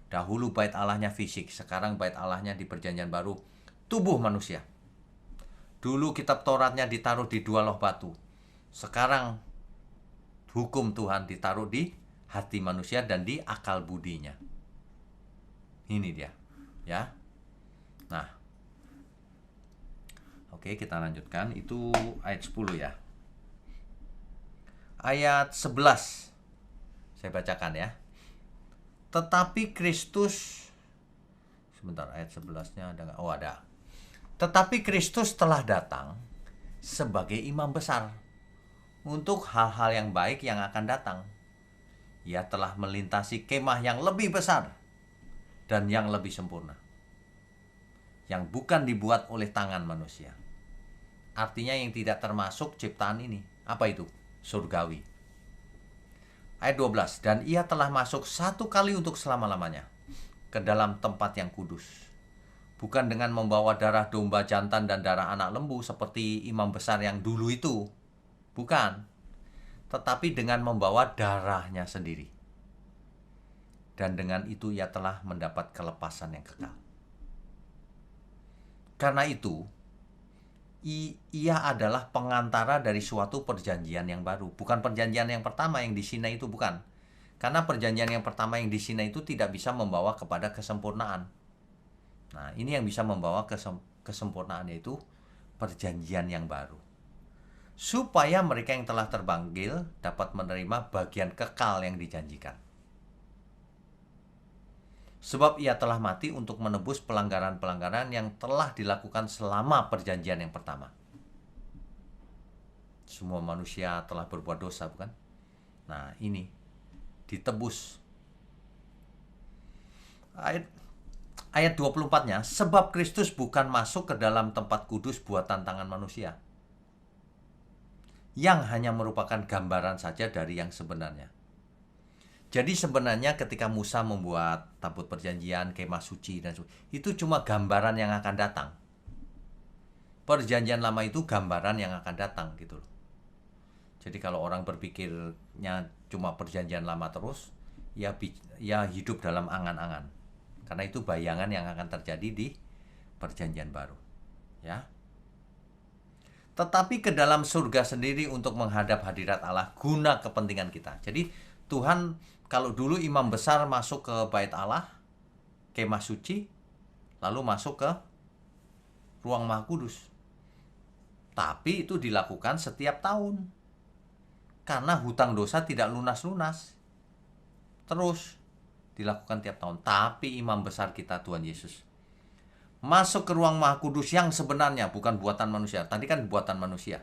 Dahulu bait Allahnya fisik, sekarang bait Allahnya di perjanjian baru tubuh manusia. Dulu kitab Tauratnya ditaruh di 2 loh batu. Sekarang hukum Tuhan ditaruh di hati manusia dan di akal budinya. Ini dia, ya. Nah, oke, kita lanjutkan. Itu ayat 10 ya. Ayat 11 saya bacakan ya. Tetapi Kristus, sebentar, ayat 11-nya ada nggak? Oh, ada. Tetapi Kristus telah datang sebagai imam besar untuk hal-hal yang baik yang akan datang. Ia telah melintasi kemah yang lebih besar dan yang lebih sempurna, yang bukan dibuat oleh tangan manusia. Artinya yang tidak termasuk ciptaan ini. Apa itu? Surgawi. Ayat 12. Dan ia telah masuk satu kali untuk selama-lamanya ke dalam tempat yang kudus. Bukan dengan membawa darah domba jantan dan darah anak lembu seperti imam besar yang dulu itu. Bukan. Tetapi dengan membawa darahnya sendiri. Dan dengan itu ia telah mendapat kelepasan yang kekal. Karena itu, ia adalah pengantara dari suatu perjanjian yang baru. Bukan perjanjian yang pertama yang di Sinai itu, bukan. Karena perjanjian yang pertama yang di Sinai itu tidak bisa membawa kepada kesempurnaan. Nah, ini yang bisa membawa kesempurnaan, yaitu perjanjian yang baru. Supaya mereka yang telah terpanggil dapat menerima bagian kekal yang dijanjikan. Sebab ia telah mati untuk menebus pelanggaran-pelanggaran yang telah dilakukan selama perjanjian yang pertama. Semua manusia telah berbuat dosa, bukan? Nah, ini ditebus. Ayat 24-nya, sebab Kristus bukan masuk ke dalam tempat kudus buatan tangan manusia, yang hanya merupakan gambaran saja dari yang sebenarnya. Jadi sebenarnya ketika Musa membuat tabut perjanjian, kemah suci, dan itu cuma gambaran yang akan datang. Perjanjian lama itu gambaran yang akan datang gitu loh. Jadi kalau orang berpikirnya cuma perjanjian lama terus, ya hidup dalam angan-angan. Karena itu bayangan yang akan terjadi di perjanjian baru. Ya. Tetapi ke dalam surga sendiri untuk menghadap hadirat Allah guna kepentingan kita. Jadi Tuhan, kalau dulu imam besar masuk ke bait Allah, kemah suci, lalu masuk ke ruang Maha Kudus. Tapi itu dilakukan setiap tahun. Karena hutang dosa tidak lunas-lunas. Terus dilakukan tiap tahun. Tapi imam besar kita Tuhan Yesus masuk ke ruang Maha Kudus yang sebenarnya, bukan buatan manusia. Tadi kan buatan manusia.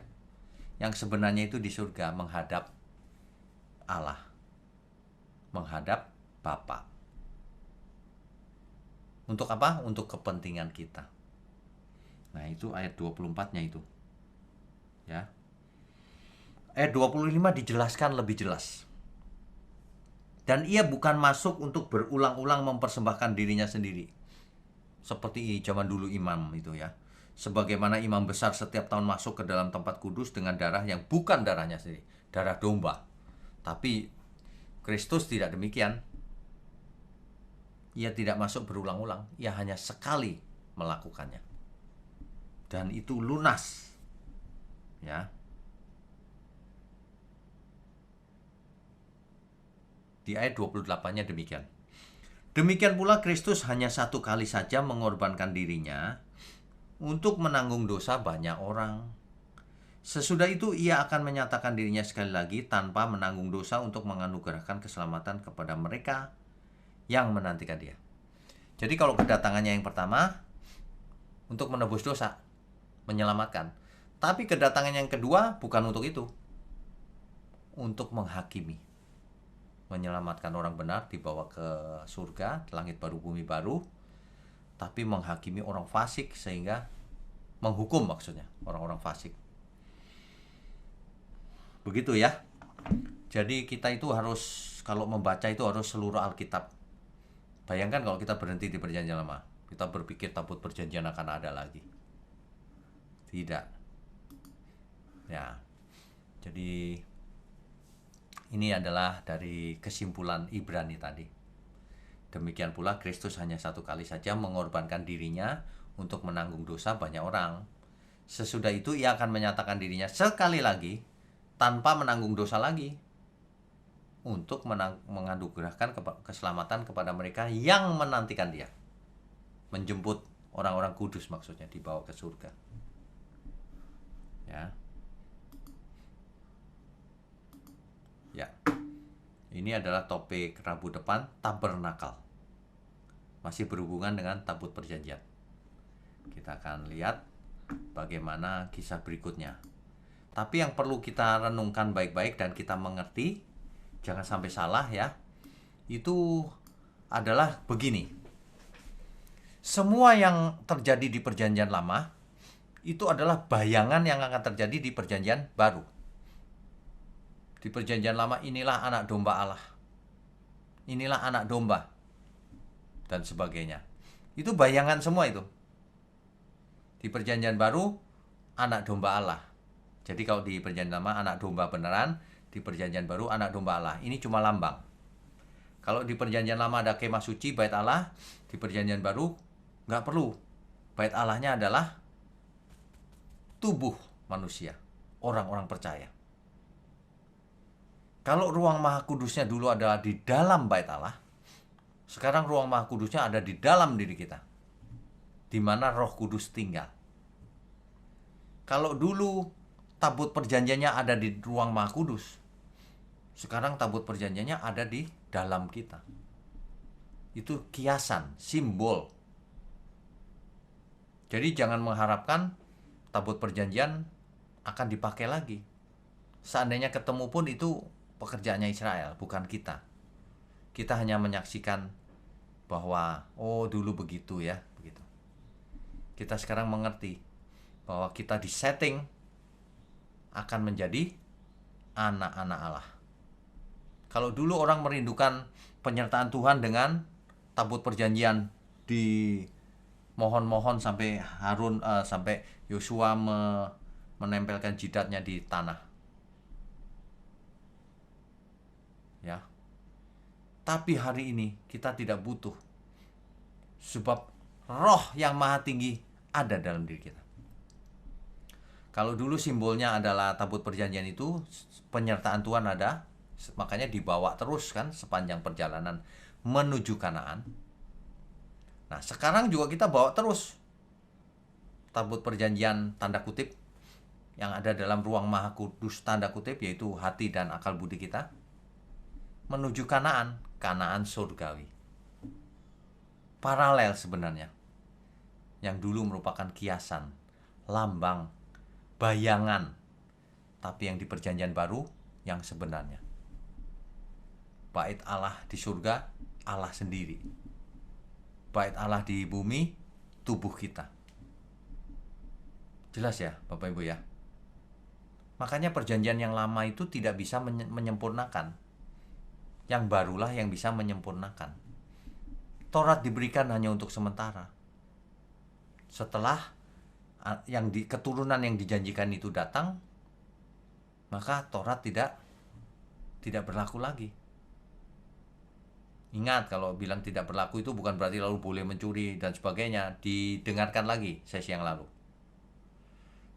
Yang sebenarnya itu di surga, menghadap Allah, menghadap Bapa. Untuk apa? Untuk kepentingan kita. Nah, itu ayat 24-nya itu. Ya. Ayat 25 dijelaskan lebih jelas. Dan ia bukan masuk untuk berulang-ulang mempersembahkan dirinya sendiri. Seperti zaman dulu imam itu ya. Sebagaimana imam besar setiap tahun masuk ke dalam tempat kudus dengan darah yang bukan darahnya sendiri, darah domba. Tapi Kristus tidak demikian. Ia tidak masuk berulang-ulang, ia hanya sekali melakukannya. Dan itu lunas. Ya. Di ayat 28-nya demikian. Demikian pula Kristus hanya satu kali saja mengorbankan dirinya untuk menanggung dosa banyak orang. Sesudah itu ia akan menyatakan dirinya sekali lagi tanpa menanggung dosa untuk menganugerahkan keselamatan kepada mereka yang menantikan dia. Jadi kalau kedatangannya yang pertama untuk menebus dosa, menyelamatkan. Tapi kedatangan yang kedua bukan untuk itu. Untuk menghakimi. Menyelamatkan orang benar, dibawa ke surga, langit baru, bumi baru. Tapi menghakimi orang fasik, sehingga menghukum maksudnya, orang-orang fasik. Begitu ya. Jadi kita itu harus, kalau membaca itu harus seluruh Alkitab. Bayangkan kalau kita berhenti di perjanjian lama, kita berpikir tabut perjanjian akan ada lagi. Tidak. Ya. Jadi ini adalah dari kesimpulan Ibrani tadi. Demikian pula Kristus hanya satu kali saja mengorbankan dirinya untuk menanggung dosa banyak orang. Sesudah itu ia akan menyatakan dirinya sekali lagi tanpa menanggung dosa lagi untuk menganugerahkan keselamatan kepada mereka yang menantikan dia. Menjemput orang-orang kudus maksudnya, dibawa ke surga. Ya. Ya, ini adalah topik Rabu depan, tabernakal. Masih berhubungan dengan tabut perjanjian. Kita akan lihat bagaimana kisah berikutnya. Tapi yang perlu kita renungkan baik-baik dan kita mengerti, jangan sampai salah ya, itu adalah begini. Semua yang terjadi di perjanjian lama, itu adalah bayangan yang akan terjadi di perjanjian baru. Di perjanjian lama, inilah anak domba Allah. Inilah anak domba. Dan sebagainya. Itu bayangan semua itu. Di perjanjian baru, anak domba Allah. Jadi kalau di perjanjian lama, anak domba beneran. Di perjanjian baru, anak domba Allah. Ini cuma lambang. Kalau di perjanjian lama ada kemah suci, bait Allah. Di perjanjian baru, nggak perlu. Bait Allahnya adalah tubuh manusia, orang-orang percaya. Kalau ruang Maha Kudusnya dulu adalah di dalam bait Allah, sekarang ruang Maha Kudusnya ada di dalam diri kita, di mana Roh Kudus tinggal. Kalau dulu tabut perjanjiannya ada di ruang Maha Kudus, sekarang tabut perjanjiannya ada di dalam kita. Itu kiasan, simbol. Jadi jangan mengharapkan tabut perjanjian akan dipakai lagi. Seandainya ketemu pun itu pekerjaannya Israel, bukan kita. Kita hanya menyaksikan bahwa oh dulu begitu ya, begitu. Kita sekarang mengerti bahwa kita disetting akan menjadi anak-anak Allah. Kalau dulu orang merindukan penyertaan Tuhan dengan tabut perjanjian di mohon-mohon sampai Harun sampai Yosua menempelkan jidatnya di tanah. Ya. Tapi hari ini kita tidak butuh. Sebab Roh yang Maha Tinggi ada dalam diri kita. Kalau dulu simbolnya adalah tabut perjanjian itu, penyertaan Tuhan ada, makanya dibawa terus kan sepanjang perjalanan menuju Kanaan. Nah, sekarang juga kita bawa terus tabut perjanjian tanda kutip yang ada dalam ruang Maha Kudus tanda kutip, yaitu hati dan akal budi kita, menuju Kanaan, Kanaan surgawi. Paralel sebenarnya. Yang dulu merupakan kiasan, lambang, bayangan, tapi yang di perjanjian baru yang sebenarnya. Bait Allah di surga, Allah sendiri. Bait Allah di bumi, tubuh kita. Jelas ya Bapak Ibu ya? Makanya perjanjian yang lama itu tidak bisa menyempurnakan. Yang barulah yang bisa menyempurnakan. Taurat diberikan hanya untuk sementara. Setelah keturunan yang dijanjikan itu datang, maka Taurat tidak berlaku lagi. Ingat, kalau bilang tidak berlaku itu bukan berarti lalu boleh mencuri dan sebagainya. Didengarkan lagi sesi yang lalu.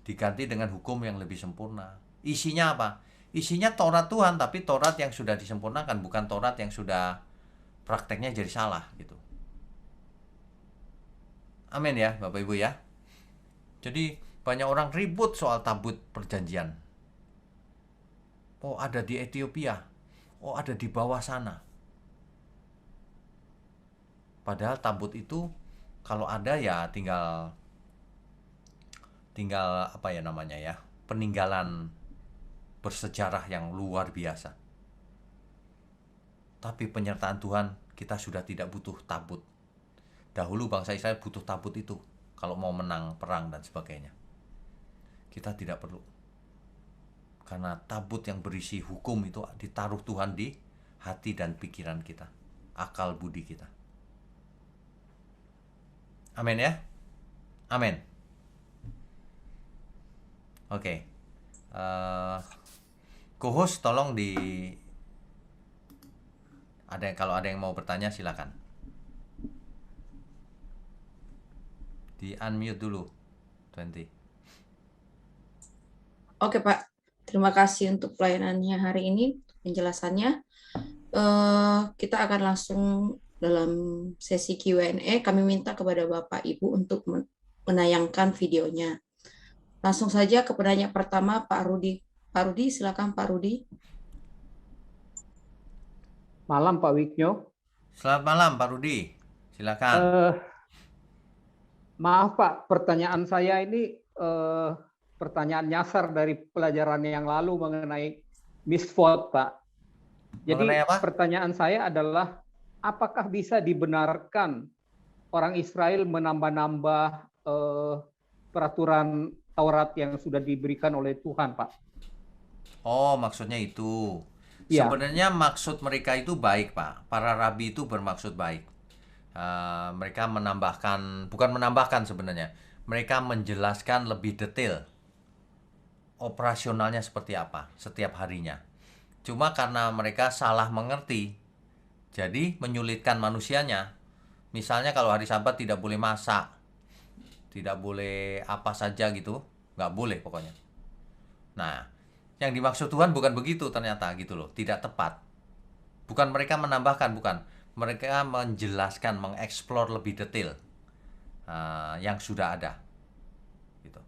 Diganti dengan hukum yang lebih sempurna. Isinya apa? Isinya Taurat Tuhan, tapi Taurat yang sudah disempurnakan, bukan Taurat yang sudah prakteknya jadi salah gitu. Amin ya Bapak Ibu ya. Jadi banyak orang ribut soal tabut perjanjian. Oh ada di Ethiopia. Oh ada di bawah sana. Padahal tabut itu kalau ada ya tinggal apa ya namanya ya, peninggalan bersejarah yang luar biasa. Tapi penyertaan Tuhan kita sudah tidak butuh tabut. Dahulu bangsa Israel butuh tabut itu kalau mau menang perang dan sebagainya. Kita tidak perlu. Karena tabut yang berisi hukum itu ditaruh Tuhan di hati dan pikiran kita, akal budi kita. Amin ya. Amin. Oke. Co-host tolong kalau ada yang mau bertanya silakan. Di unmute dulu 20. Oke Pak, terima kasih untuk pelayanannya hari ini, penjelasannya. Kita akan langsung dalam sesi Q&A. Kami minta kepada Bapak Ibu untuk menayangkan videonya. Langsung saja ke penanya pertama, Pak Rudi. Pak Rudi, silakan Pak Rudi. Malam Pak Wiknyo. Selamat malam Pak Rudi, silakan. Maaf Pak, pertanyaan saya ini pertanyaan nyasar dari pelajaran yang lalu mengenai misvote Pak. Jadi pertanyaan saya adalah, apakah bisa dibenarkan orang Israel menambah-nambah peraturan Taurat yang sudah diberikan oleh Tuhan Pak? Oh maksudnya itu. Ya. Sebenarnya maksud mereka itu baik Pak. Para rabi itu bermaksud baik. Mereka bukan menambahkan sebenarnya, mereka menjelaskan lebih detail operasionalnya seperti apa setiap harinya. Cuma karena mereka salah mengerti, jadi menyulitkan manusianya. Misalnya kalau hari Sabat tidak boleh masak, tidak boleh apa saja gitu, nggak boleh pokoknya. Nah, yang dimaksud Tuhan bukan begitu ternyata gitu loh, tidak tepat. Bukan mereka menambahkan, bukan. Mereka menjelaskan, mengeksplor lebih detail yang sudah ada. Gitu.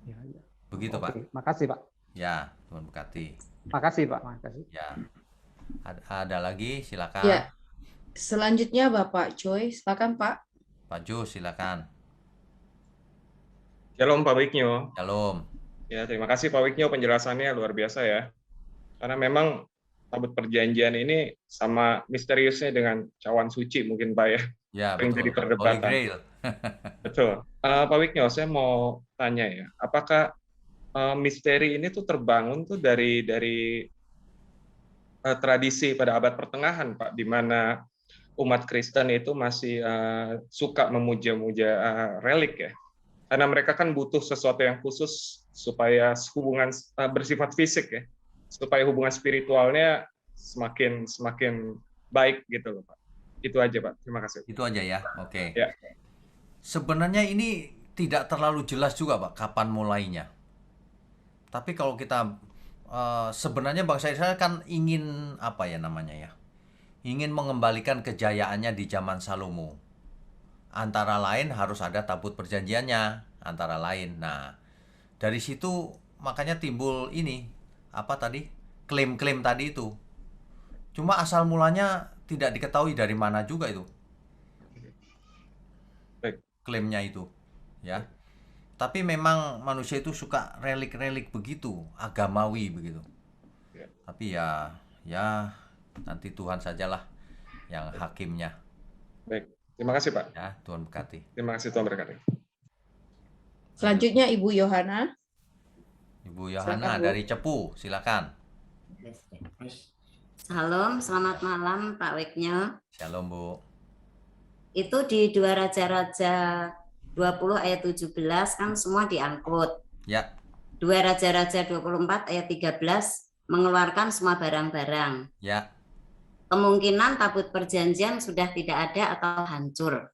Ya, ya. Begitu, Oke, Pak. makasih Pak. Ya, Tuhan berkati. Makasih Pak, makasih. Ya. Ada lagi, silakan. Ya, selanjutnya Bapak Choi, silakan Pak. Pak Jo, silakan. Shalom Pak Wiknyo. Shalom. Ya, terima kasih Pak Wiknyo, penjelasannya luar biasa ya. Karena memang tabut perjanjian ini sama misteriusnya dengan cawan suci mungkin Pak ya. Ya, Yang betul. jadi Holy perdebatan. Grail. Betul. Pak Wiknyo, saya mau tanya ya, apakah misteri ini tuh terbangun tuh dari tradisi pada abad pertengahan Pak, di mana umat Kristen itu masih suka memuja-muja relik ya. Karena mereka kan butuh sesuatu yang khusus supaya hubungan bersifat fisik ya, supaya hubungan spiritualnya semakin baik gitu loh Pak. Itu aja Pak. Terima kasih. Itu aja ya. Oke. Ya. Sebenarnya ini tidak terlalu jelas juga Pak kapan mulainya. Tapi kalau kita sebenarnya bangsa Israel kan ingin apa ya namanya ya? Ingin mengembalikan kejayaannya di zaman Salomo. Antara lain harus ada tabut perjanjiannya, antara lain. Nah, dari situ makanya timbul ini apa tadi? Klaim-klaim tadi itu. Cuma asal mulanya tidak diketahui dari mana juga itu. Baik. Klaimnya itu, ya. Tapi memang manusia itu suka relik-relik begitu, agamawi begitu. Ya. Tapi ya nanti Tuhan sajalah yang hakimnya. Baik. Terima kasih Pak. Ya, Tuhan berkati. Terima kasih Tuhan berkati. Selanjutnya Ibu Yohana. Ibu Yohana Silakan, Bu. dari Cepu, silakan. Salam, selamat malam Pak Wiknyo. Shalom, Bu. Itu di 2 Raja-Raja 20 ayat 17 kan semua diangkut. Ya, 2 Raja-Raja 24 ayat 13 mengeluarkan semua barang-barang. ya, Kemungkinan tabut perjanjian sudah tidak ada atau hancur.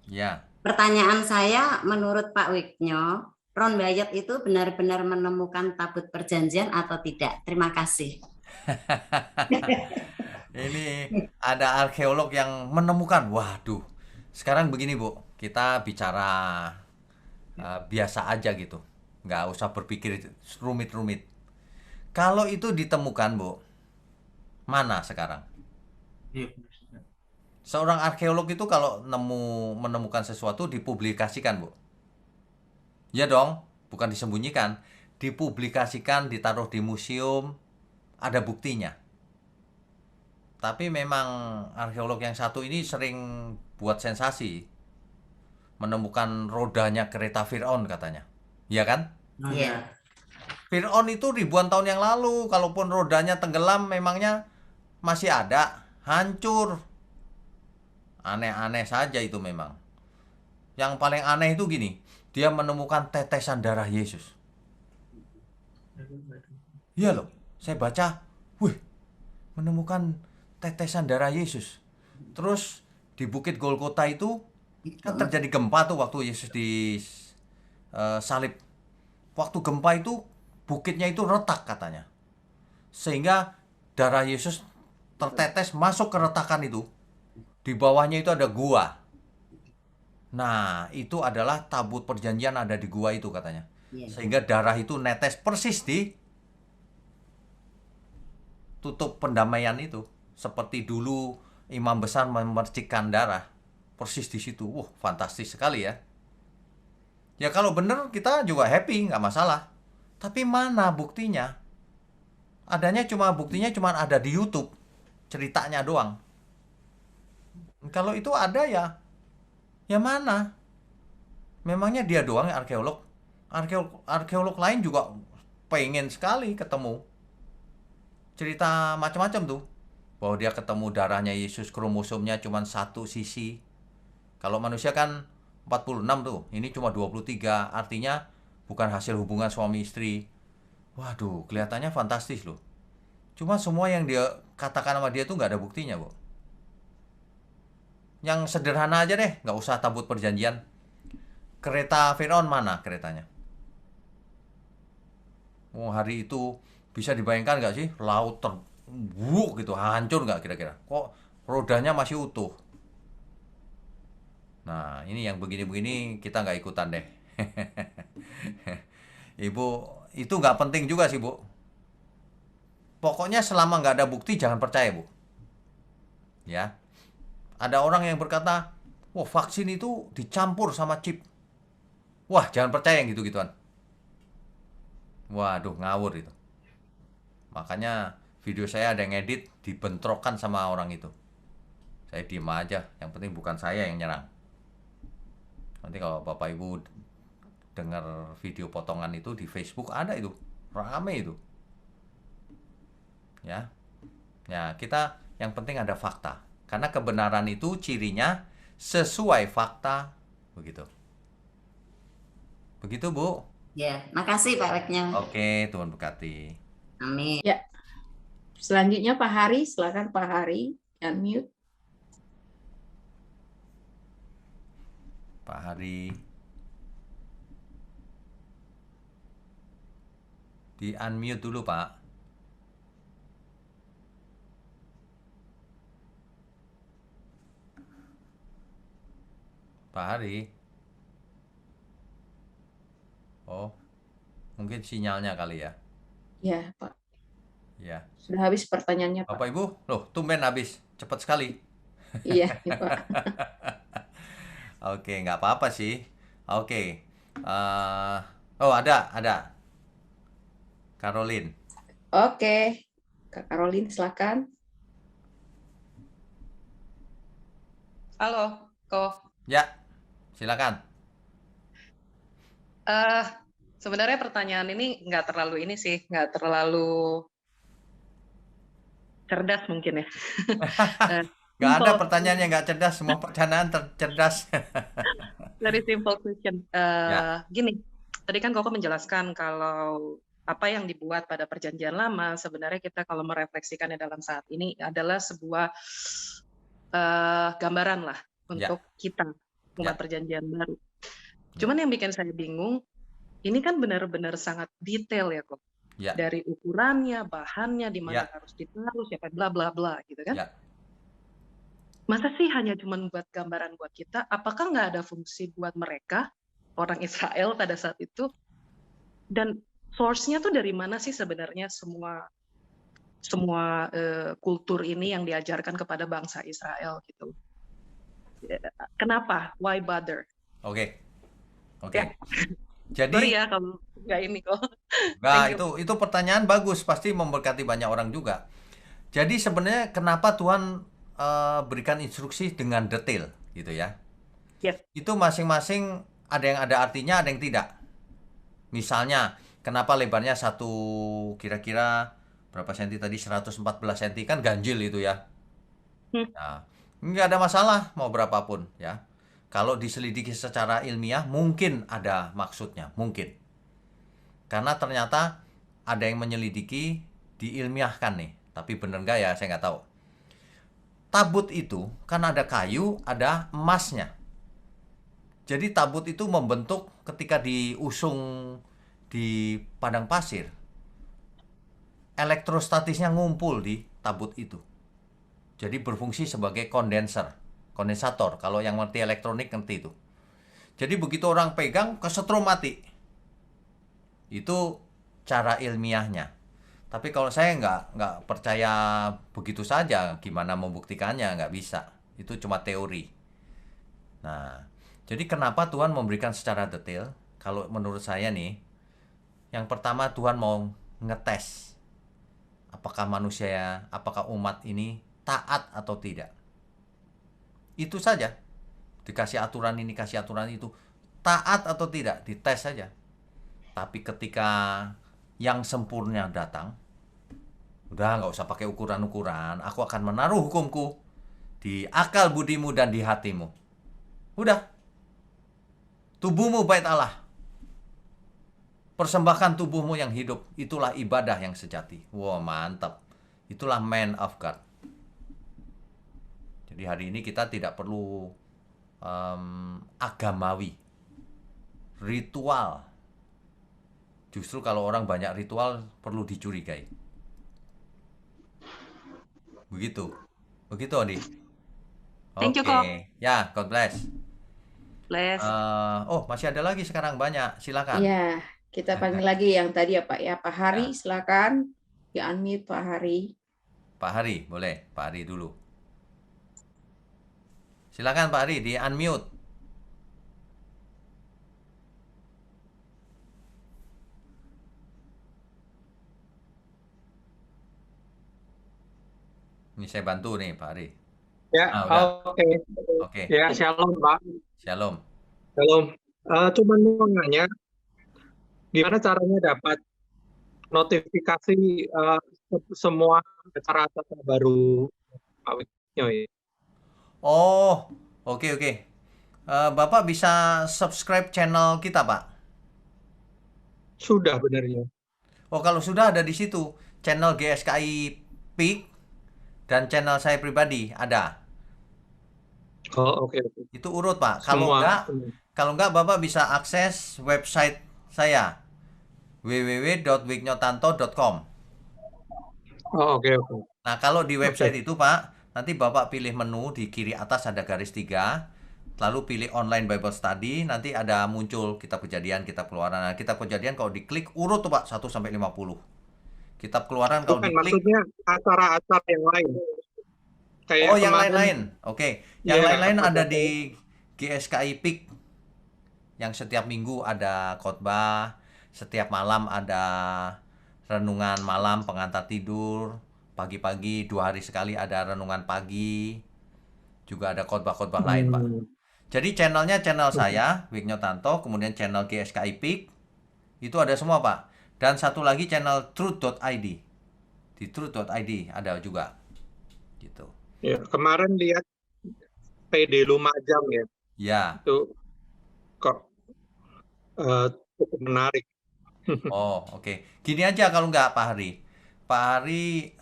ya. Pertanyaan saya, menurut Pak Wiknyo, Ron Bayat itu benar-benar menemukan tabut perjanjian atau tidak? Terima kasih. Ini ada arkeolog yang menemukan. Waduh. Sekarang begini, Bu. Kita bicara biasa aja gitu. Nggak usah berpikir rumit-rumit. Kalau itu ditemukan, Bu, mana sekarang? Seorang arkeolog itu kalau menemukan sesuatu dipublikasikan, Bu. Ya dong, bukan disembunyikan. Dipublikasikan, ditaruh di museum, ada buktinya. Tapi memang arkeolog yang satu ini sering buat sensasi. Menemukan rodanya kereta Fir'aun katanya. Iya kan? Iya. Fir'aun itu ribuan tahun yang lalu, kalaupun rodanya tenggelam memangnya masih ada, hancur. Aneh-aneh saja itu memang. Yang paling aneh itu gini, dia menemukan tetesan darah Yesus. Iya loh, saya baca, wih, menemukan tetesan darah Yesus. Terus di Bukit Golgota itu kan terjadi gempa tuh waktu Yesus disalib. Waktu gempa itu bukitnya itu retak katanya. Sehingga darah Yesus tertetes masuk ke retakan itu. Di bawahnya itu ada gua. Nah, itu adalah tabut perjanjian ada di gua itu katanya. Sehingga darah itu netes persis di tutup pendamaian itu. Seperti dulu imam besar memercikkan darah. Persis di situ. Wah, fantastis sekali ya. Ya kalau bener kita juga happy, nggak masalah. Tapi mana buktinya? Buktinya cuma ada di YouTube. Ceritanya doang. Kalau itu ada ya mana? Memangnya dia doang ya arkeolog? Arkeolog lain juga pengen sekali ketemu. Cerita macam-macam tuh. Bahwa dia ketemu darahnya Yesus, kromosomnya cuma satu sisi. Kalau manusia kan 46 tuh, ini cuma 23. Artinya bukan hasil hubungan suami istri. Waduh, kelihatannya fantastis loh. Cuma semua yang dia katakan sama dia tuh nggak ada buktinya, Bu. Yang sederhana aja deh, nggak usah tabut perjanjian. Kereta Firaun mana keretanya? Oh, hari itu bisa dibayangkan nggak sih laut terburuk gitu, hancur nggak kira-kira? Kok rodanya masih utuh? Nah, ini yang begini-begini kita nggak ikutan deh. Ibu, itu nggak penting juga sih, Bu. Pokoknya selama nggak ada bukti jangan percaya, Bu. Ya, ada orang yang berkata, wah vaksin itu dicampur sama chip. Wah, jangan percaya yang gitu-gituan. Waduh, ngawur itu. Makanya video saya ada yang edit, dibentrokkan sama orang itu. Saya diem aja, yang penting bukan saya yang nyerang. Nanti kalau Bapak Ibu dengar video potongan itu di Facebook ada itu, rame itu. Ya. Ya, kita yang penting ada fakta. Karena kebenaran itu cirinya sesuai fakta, begitu. Begitu, Bu. Ya, makasih Pak Weknya. Oke, Tuhan berkati. Amin. Ya. Selanjutnya Pak Hari, silakan Pak Hari, unmute. Pak Hari. Di unmute dulu, Pak. Pak Hari. Oh, mungkin sinyalnya kali ya. Ya, Pak. Ya. Sudah habis pertanyaannya, Pak. Bapak Ibu, loh, tumben habis. Cepat sekali. Iya, ya, Pak. Oke, nggak apa-apa sih. Oke. Oh, ada. Caroline. Oke. Kak Caroline, silakan. Halo, Ko. Ya, silakan. Sebenarnya pertanyaan ini nggak terlalu ini sih, nggak terlalu cerdas mungkin ya. Nggak ada pertanyaan yang nggak cerdas, semua pertanyaan cerdas. Very simple question. Ya. Gini, tadi kan Koko menjelaskan kalau apa yang dibuat pada Perjanjian Lama sebenarnya kita kalau merefleksikannya dalam saat ini adalah sebuah gambaran lah untuk kita umat Perjanjian Baru. Cuman yang bikin saya bingung, ini kan benar-benar sangat detail ya kok. Ya. Dari ukurannya, bahannya, di mana harus ditaruh, siapa bla bla bla gitu kan. Ya. Masa sih hanya cuma buat gambaran buat kita? Apakah nggak ada fungsi buat mereka, orang Israel pada saat itu? Dan source-nya tuh dari mana sih sebenarnya semua kultur ini yang diajarkan kepada bangsa Israel gitu? Kenapa? Why bother? Oke. Ya. Jadi, sorry ya kalau nggak ini kok. Nah, itu pertanyaan bagus, pasti memberkati banyak orang juga. Jadi sebenarnya kenapa Tuhan berikan instruksi dengan detail gitu ya? Yes. Itu masing-masing ada yang ada artinya, ada yang tidak. Misalnya, kenapa lebarnya kira-kira berapa senti tadi? 114 senti, kan ganjil itu ya. Nah, nggak ada masalah mau berapapun ya. Kalau diselidiki secara ilmiah mungkin ada maksudnya, mungkin. Karena ternyata ada yang menyelidiki diilmiahkan nih. Tapi bener nggak ya, saya nggak tahu. Tabut itu kan ada kayu, ada emasnya. Jadi tabut itu membentuk ketika diusung di padang pasir. Elektrostatisnya ngumpul di tabut itu. Jadi berfungsi sebagai kondensator. Kalau yang ngerti elektronik ngerti itu. Jadi begitu orang pegang, kesetrum mati. Itu cara ilmiahnya. Tapi kalau saya nggak percaya begitu saja, gimana membuktikannya, nggak bisa. Itu cuma teori. Nah, jadi kenapa Tuhan memberikan secara detail? Kalau menurut saya nih, yang pertama Tuhan mau ngetes apakah manusia, apakah umat ini taat atau tidak. Itu saja. Dikasih aturan ini, kasih aturan itu. Taat atau tidak, dites saja. Tapi ketika yang sempurna datang, udah nggak usah pakai ukuran-ukuran. Aku akan menaruh hukumku di akal budimu dan di hatimu. Udah. Tubuhmu bait Allah. Persembahkan tubuhmu yang hidup. Itulah ibadah yang sejati. Wah, mantap. Itulah man of God. Jadi hari ini kita tidak perlu agamawi, ritual. Justru kalau orang banyak ritual perlu dicurigai. Begitu. Begitu, Odi. Thank you, Kok. Oke. Ya, God bless. Bless. Oh, masih ada lagi sekarang banyak. Silakan. Iya, kita panggil lagi yang tadi ya Pak ya. Pak Hari, Ya. silakan. Di-unmute Pak Hari. Pak Hari, boleh. Pak Hari dulu. Silakan Pak Hari, di-unmute. Ini saya bantu nih Pak Ari. Ya, udah. oke. Oke. Ya, shalom Pak. Shalom. Shalom. Cuma mau nanya, gimana caranya dapat notifikasi semua acara-acara baru Pak Wiknyo ya? Oh, oke. Bapak bisa subscribe channel kita, Pak? Sudah benarnya. Oh, kalau sudah ada di situ channel GSKI Peak dan channel saya pribadi ada. Oh, oke. Itu urut, Pak. Semua. Kalau enggak Bapak bisa akses website saya www.wiknyotanto.com. Oh, oke. Nah, kalau di website itu, Pak, nanti Bapak pilih menu di kiri atas ada garis 3, lalu pilih online Bible study, nanti ada muncul kitab Kejadian, kitab Keluaran. Nah, kitab Kejadian kalau diklik urut tuh, Pak, 1 sampai 50. Kitab Keluaran kalau diklik, maksudnya acara-acara yang lain. Kayak yang lain-lain. Oke. Yang lain-lain ada di GSKI Peak. Yang setiap minggu ada khotbah, setiap malam ada renungan malam pengantar tidur, pagi-pagi 2 hari sekali ada renungan pagi, juga ada khotbah-khotbah lain, Pak. Jadi channelnya channel saya, Wiknyo Tanto, kemudian channel GSKI Peak, itu ada semua, Pak. Dan satu lagi channel truth.id. Di truth.id ada juga. Gitu. Ya, kemarin lihat PD Lumajang ya. Ya. Itu kok cukup menarik. Oh, oke. Gini aja kalau nggak Pak Hari. Pak Hari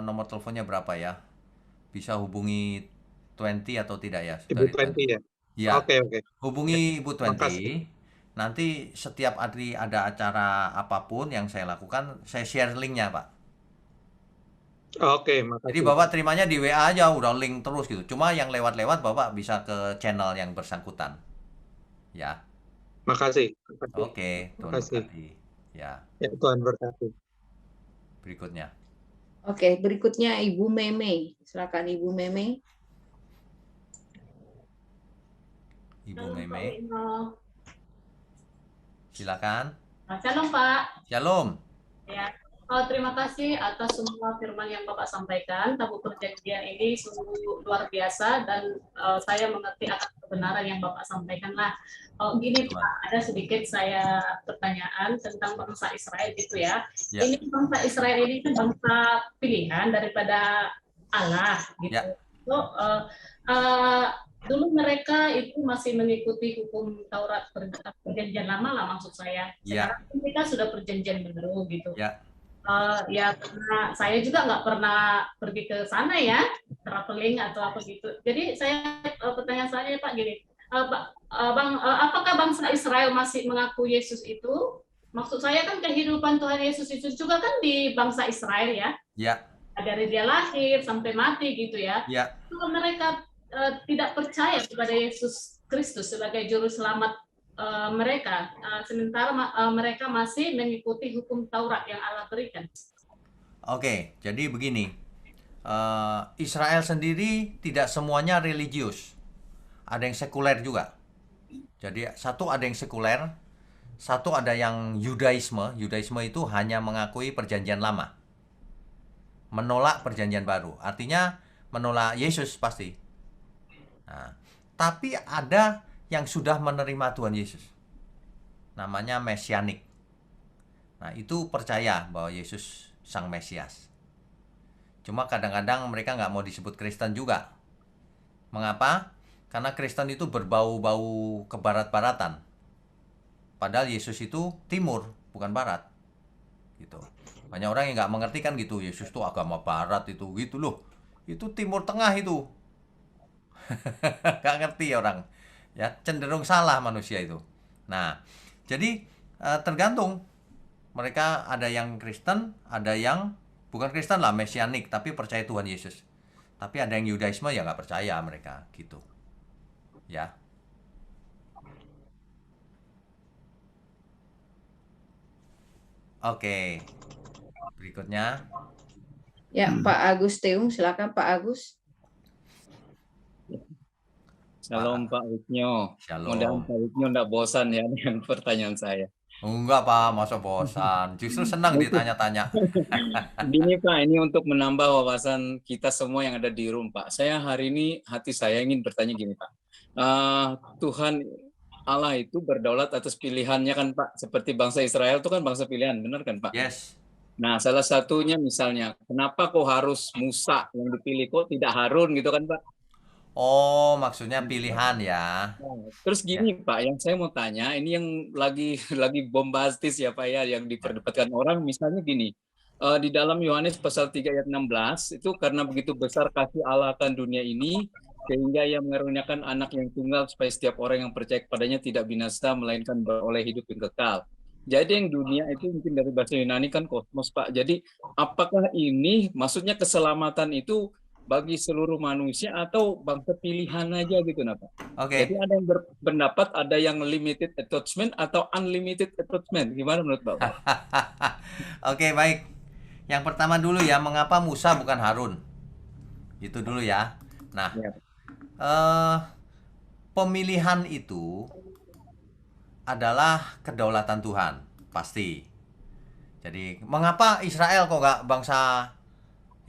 nomor teleponnya berapa ya? Bisa hubungi 20 atau tidak ya? Ibu 20 ya? Ya. Oke. Hubungi Ibu 20. Makasih. Nanti setiap hari ada acara apapun yang saya lakukan, saya share linknya, Pak. Oke, makasih. Jadi Bapak terimanya di WA aja, udah link terus gitu. Cuma yang lewat-lewat Bapak bisa ke channel yang bersangkutan. Ya. Makasih. Oke, Tuhan berkati. Ya. Ya, Tuhan berkati. Berikutnya. Oke, berikutnya Ibu Meme. Silakan Ibu Meme. Ibu Meme. Silakan. Shalom Pak. Shalom. Ya. Terima kasih atas semua firman yang Bapak sampaikan. Tabut Perjanjian ini sungguh luar biasa dan saya mengerti akan kebenaran yang Bapak sampaikan. Nah, gini Pak, ada sedikit saya pertanyaan tentang bangsa Israel gitu ya. Ini bangsa Israel ini kan bangsa pilihan daripada Allah gitu. So, dulu mereka itu masih mengikuti hukum Taurat Perjanjian Lama lah maksud saya. Sekarang mereka sudah perjanjian baru gitu. Ya karena saya juga nggak pernah pergi ke sana ya, traveling atau apa gitu. Jadi saya pertanyaan saya Pak gini, apakah bangsa Israel masih mengaku Yesus itu? Maksud saya kan kehidupan Tuhan Yesus itu juga kan di bangsa Israel ya. Dari dia lahir sampai mati gitu ya. Kalau mereka tidak percaya kepada Yesus Kristus sebagai juru selamat mereka, sementara mereka masih mengikuti hukum Taurat yang Allah berikan. Oke, jadi begini, Israel sendiri tidak semuanya religius, ada yang sekuler juga. Jadi satu ada yang sekuler, satu ada yang Yudaisme. Yudaisme itu hanya mengakui perjanjian lama, menolak perjanjian baru, artinya menolak Yesus pasti. Nah, tapi ada yang sudah menerima Tuhan Yesus, namanya Mesianik. Nah, itu percaya bahwa Yesus Sang Mesias. Cuma kadang-kadang mereka nggak mau disebut Kristen juga. Mengapa? Karena Kristen itu berbau-bau kebarat-baratan. Padahal Yesus itu timur, bukan barat. Gitu. Banyak orang yang nggak mengerti kan gitu, Yesus itu agama barat itu, gitu loh. Itu timur tengah itu. Nggak ngerti orang. Ya, cenderung salah manusia itu. Nah, jadi tergantung Mereka ada yang Kristen, ada yang bukan Kristen lah, Mesianik, tapi percaya Tuhan Yesus. Tapi ada yang Yudaisme ya nggak percaya mereka gitu. Ya. Oke. Berikutnya. Ya, Pak Agus Teung, silakan Pak Agus. Shalom Pak Wiknyo. Shalom. Mudah-mudahan Pak Wiknyo enggak bosan ya dengan pertanyaan saya. Enggak Pak, masa bosan. Justru senang ditanya-tanya. Gini Pak, ini untuk menambah wawasan kita semua yang ada di room Pak. Saya hari ini, hati saya ingin bertanya gini Pak. Tuhan Allah itu berdaulat atas pilihannya kan Pak. Seperti bangsa Israel itu kan bangsa pilihan, benar kan Pak? Yes. Nah, salah satunya misalnya, kenapa kok harus Musa yang dipilih, kok tidak Harun gitu kan Pak? Oh, maksudnya pilihan ya. Terus gini Pak, yang saya mau tanya, ini yang lagi bombastis ya Pak ya, yang diperdebatkan orang, misalnya gini, di dalam Yohanes pasal 3 ayat 16, itu karena begitu besar kasih Allah akan dunia ini, sehingga Ia mengaruniakan anak yang tunggal supaya setiap orang yang percaya kepadanya tidak binasa, melainkan beroleh hidup yang kekal. Jadi yang dunia itu mungkin dari bahasa Yunani kan kosmos Pak. Jadi apakah ini maksudnya keselamatan itu bagi seluruh manusia atau bangsa pilihan aja gitu nah Pak? Oke. Jadi ada yang berpendapat ada yang limited attachment atau unlimited attachment. Gimana menurut Bapak? Oke, baik. Yang pertama dulu ya, mengapa Musa bukan Harun? Itu dulu ya. Nah, pemilihan itu adalah kedaulatan Tuhan, pasti. Jadi, mengapa Israel kok nggak bangsa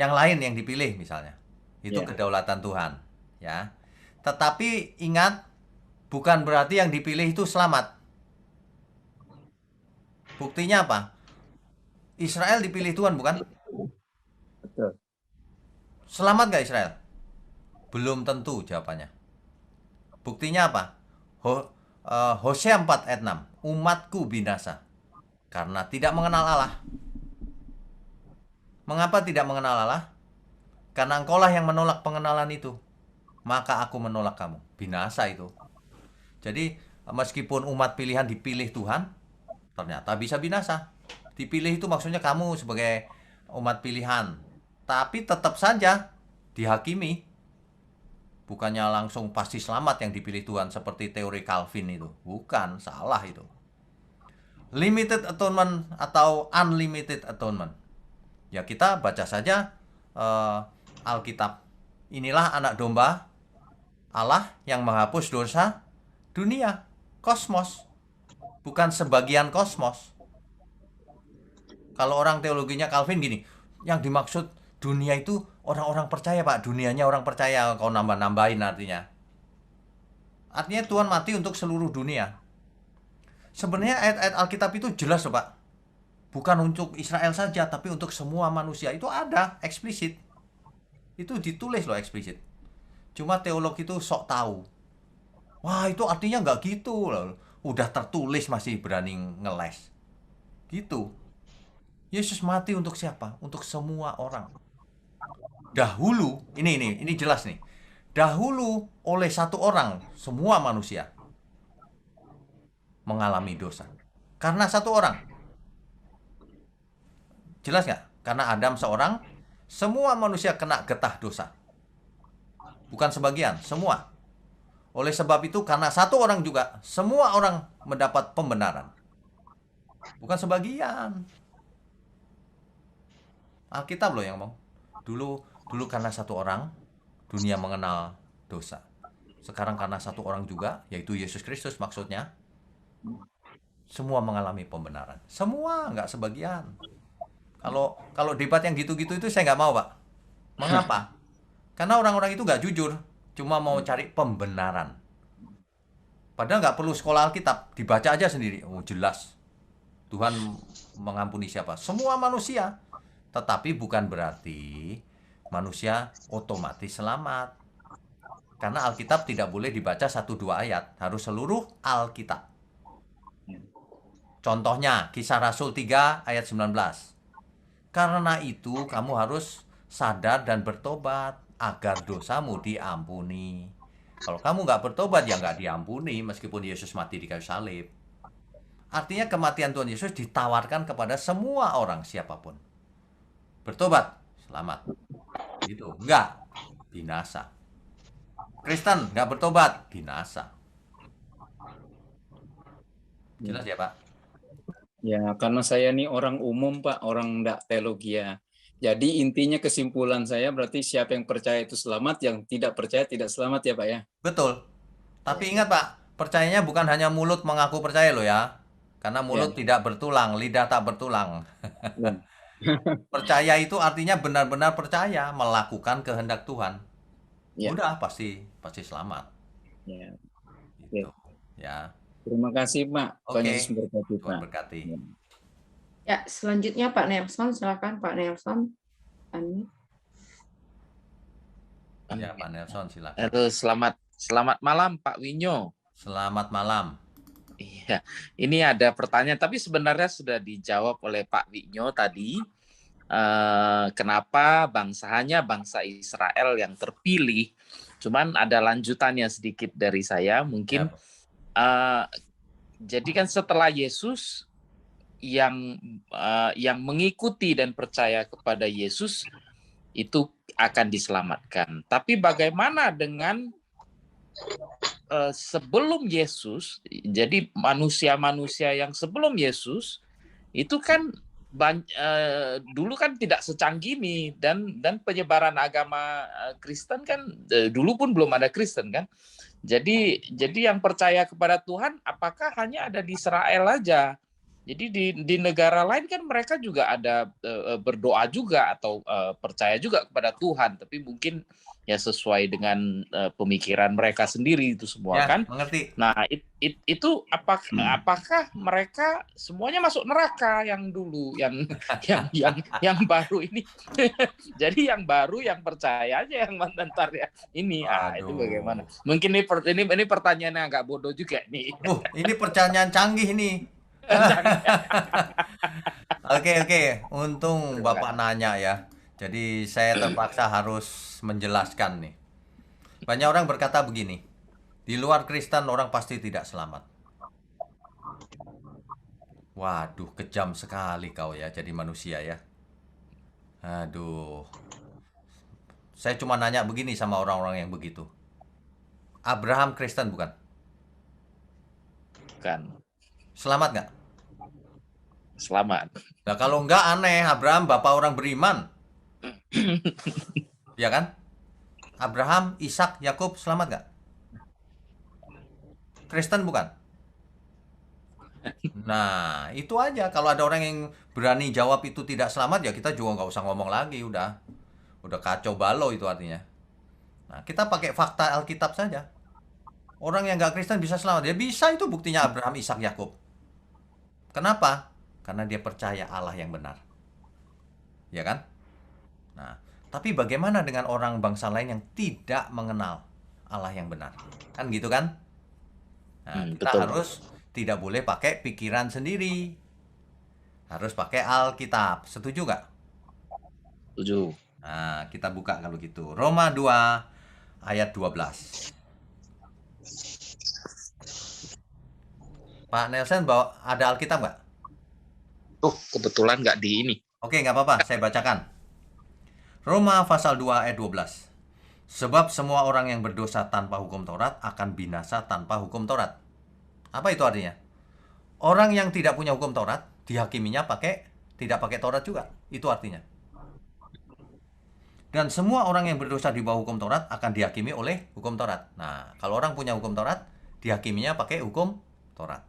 yang lain yang dipilih misalnya? Itu kedaulatan Tuhan, ya. Tetapi ingat, bukan berarti yang dipilih itu selamat. Buktinya apa? Israel dipilih Tuhan, bukan? Betul. Selamat nggak Israel? Belum tentu jawabannya. Buktinya apa? Hosea 4 ayat 6. Umatku binasa karena tidak mengenal Allah. Mengapa tidak mengenal Allah? Karena engkaulah yang menolak pengenalan itu. Maka aku menolak kamu. Binasa itu. Jadi meskipun umat pilihan dipilih Tuhan, ternyata bisa binasa. Dipilih itu maksudnya kamu sebagai umat pilihan. Tapi tetap saja dihakimi. Bukannya langsung pasti selamat yang dipilih Tuhan seperti teori Calvin itu. Bukan, salah itu. Limited atonement atau unlimited atonement. Ya kita baca saja Alkitab. Inilah anak domba Allah yang menghapus dosa dunia, kosmos. Bukan sebagian kosmos. Kalau orang teologinya Calvin gini, yang dimaksud dunia itu orang-orang percaya Pak, dunianya orang percaya, kau nambah-nambahin artinya. Artinya Tuhan mati untuk seluruh dunia. Sebenarnya ayat-ayat Alkitab itu jelas loh Pak. Bukan untuk Israel saja, tapi untuk semua manusia. Itu ada, eksplisit. Itu ditulis loh eksplisit. Cuma teolog itu sok tahu. Wah itu artinya nggak gitu loh. Udah tertulis masih berani ngeles. Gitu. Yesus mati untuk siapa? Untuk semua orang. Dahulu, ini jelas nih. Dahulu oleh satu orang, semua manusia mengalami dosa. Karena satu orang. Jelas nggak? Karena Adam seorang, semua manusia kena getah dosa. Bukan sebagian, semua. Oleh sebab itu, karena satu orang juga, semua orang mendapat pembenaran. Bukan sebagian. Alkitab loh yang ngomong. Dulu karena satu orang, dunia mengenal dosa. Sekarang karena satu orang juga, yaitu Yesus Kristus maksudnya, semua mengalami pembenaran. Semua, nggak sebagian. Kalau debat yang gitu-gitu itu saya nggak mau Pak. Mengapa? Karena orang-orang itu nggak jujur, cuma mau cari pembenaran. Padahal nggak perlu sekolah Alkitab, dibaca aja sendiri. Oh jelas, Tuhan mengampuni siapa? Semua manusia. Tetapi bukan berarti manusia otomatis selamat. Karena Alkitab tidak boleh dibaca 1-2 ayat, harus seluruh Alkitab. Contohnya, Kisah Rasul 3 ayat 19. Karena itu kamu harus sadar dan bertobat agar dosamu diampuni. Kalau kamu nggak bertobat ya nggak diampuni meskipun Yesus mati di kayu salib. Artinya kematian Tuhan Yesus ditawarkan kepada semua orang siapapun. Bertobat, selamat. Gitu. Enggak, binasa. Kristen nggak bertobat, binasa. Jelas ya, Pak? Ya, karena saya nih orang umum, Pak, orang enggak teologia. Jadi intinya kesimpulan saya berarti siapa yang percaya itu selamat, yang tidak percaya tidak selamat ya, Pak ya? Betul. Tapi ingat, Pak, percayanya bukan hanya mulut mengaku percaya loh ya. Karena mulut tidak bertulang, lidah tak bertulang. Percaya itu artinya benar-benar percaya, melakukan kehendak Tuhan. Udah pasti selamat. Ya. Gitu. Ya. Terima kasih, Pak. Oke. Tuhan berkati. Ya, selanjutnya Pak Nelson, silakan Pak Nelson. Ya, Pak Nelson, silakan. Halo, selamat malam Pak Winyo. Selamat malam. Iya, ini ada pertanyaan, tapi sebenarnya sudah dijawab oleh Pak Winyo tadi. Kenapa hanya bangsa Israel yang terpilih? Cuman ada lanjutannya sedikit dari saya, mungkin. Jadi kan setelah Yesus yang mengikuti dan percaya kepada Yesus itu akan diselamatkan. Tapi bagaimana dengan sebelum Yesus? Jadi manusia-manusia yang sebelum Yesus itu kan dulu kan tidak secanggih ini, dan penyebaran agama Kristen kan dulu pun belum ada Kristen kan. Jadi yang percaya kepada Tuhan apakah hanya ada di Israel aja? Jadi di negara lain kan mereka juga ada berdoa juga atau percaya juga kepada Tuhan, tapi mungkin ya sesuai dengan pemikiran mereka sendiri itu semua kan. Mengerti. Nah, itu apakah mereka semuanya masuk neraka yang dulu, yang baru ini? Jadi yang baru yang percaya aja yang mantan ya. Ini itu bagaimana? Mungkin ini pertanyaan yang agak bodoh juga nih. Ini pertanyaan canggih nih. Oke. Untung Bapak nanya ya. Jadi saya terpaksa harus menjelaskan nih. Banyak orang berkata begini, di luar Kristen orang pasti tidak selamat. Waduh, kejam sekali kau ya jadi manusia ya. Aduh. Saya cuma nanya begini sama orang-orang yang begitu. Abraham Kristen bukan? Bukan. Selamat nggak? Selamat. Nah kalau nggak aneh, Abraham bapak orang beriman. Ya kan? Abraham, Ishak, Yakub selamat nggak? Kristen bukan? Nah itu aja. Kalau ada orang yang berani jawab itu tidak selamat, ya kita juga nggak usah ngomong lagi. Udah kacau balau itu artinya. Nah kita pakai fakta Alkitab saja. Orang yang nggak Kristen bisa selamat. Ya bisa, itu buktinya Abraham, Ishak, Yakub. Kenapa? Karena dia percaya Allah yang benar. Ya kan? Nah, tapi bagaimana dengan orang bangsa lain yang tidak mengenal Allah yang benar? Kan gitu kan? Nah, kita harus tidak boleh pakai pikiran sendiri. Harus pakai Alkitab. Setuju nggak? Setuju. Nah, kita buka kalau gitu. Roma 2 ayat 12. Pak Nelson bawa ada Alkitab nggak? Kebetulan nggak di ini. Oke, nggak apa-apa, saya bacakan. Roma pasal 2 ayat 12. Sebab semua orang yang berdosa tanpa hukum Taurat akan binasa tanpa hukum Taurat. Apa itu artinya? Orang yang tidak punya hukum Taurat dihakiminya tidak pakai Taurat juga. Itu artinya. Dan semua orang yang berdosa di bawah hukum Taurat akan dihakimi oleh hukum Taurat. Nah, kalau orang punya hukum Taurat, dihakiminya pakai hukum Taurat.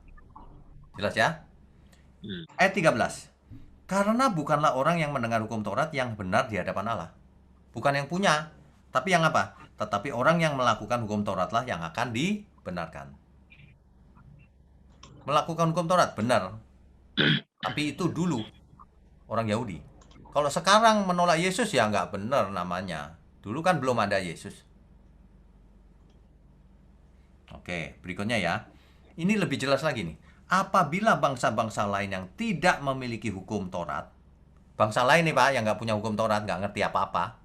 Jelas ya? Ayat 13. Karena bukanlah orang yang mendengar hukum Taurat yang benar di hadapan Allah. Bukan yang punya, tapi yang apa? Tetapi orang yang melakukan hukum Tauratlah yang akan dibenarkan. Melakukan hukum Taurat, benar. Tapi itu dulu, orang Yahudi. Kalau sekarang menolak Yesus ya nggak benar namanya. Dulu kan belum ada Yesus. Oke, berikutnya ya. Ini lebih jelas lagi nih. Apabila bangsa-bangsa lain yang tidak memiliki hukum Taurat, bangsa lain nih Pak, yang nggak punya hukum Taurat, nggak ngerti apa-apa,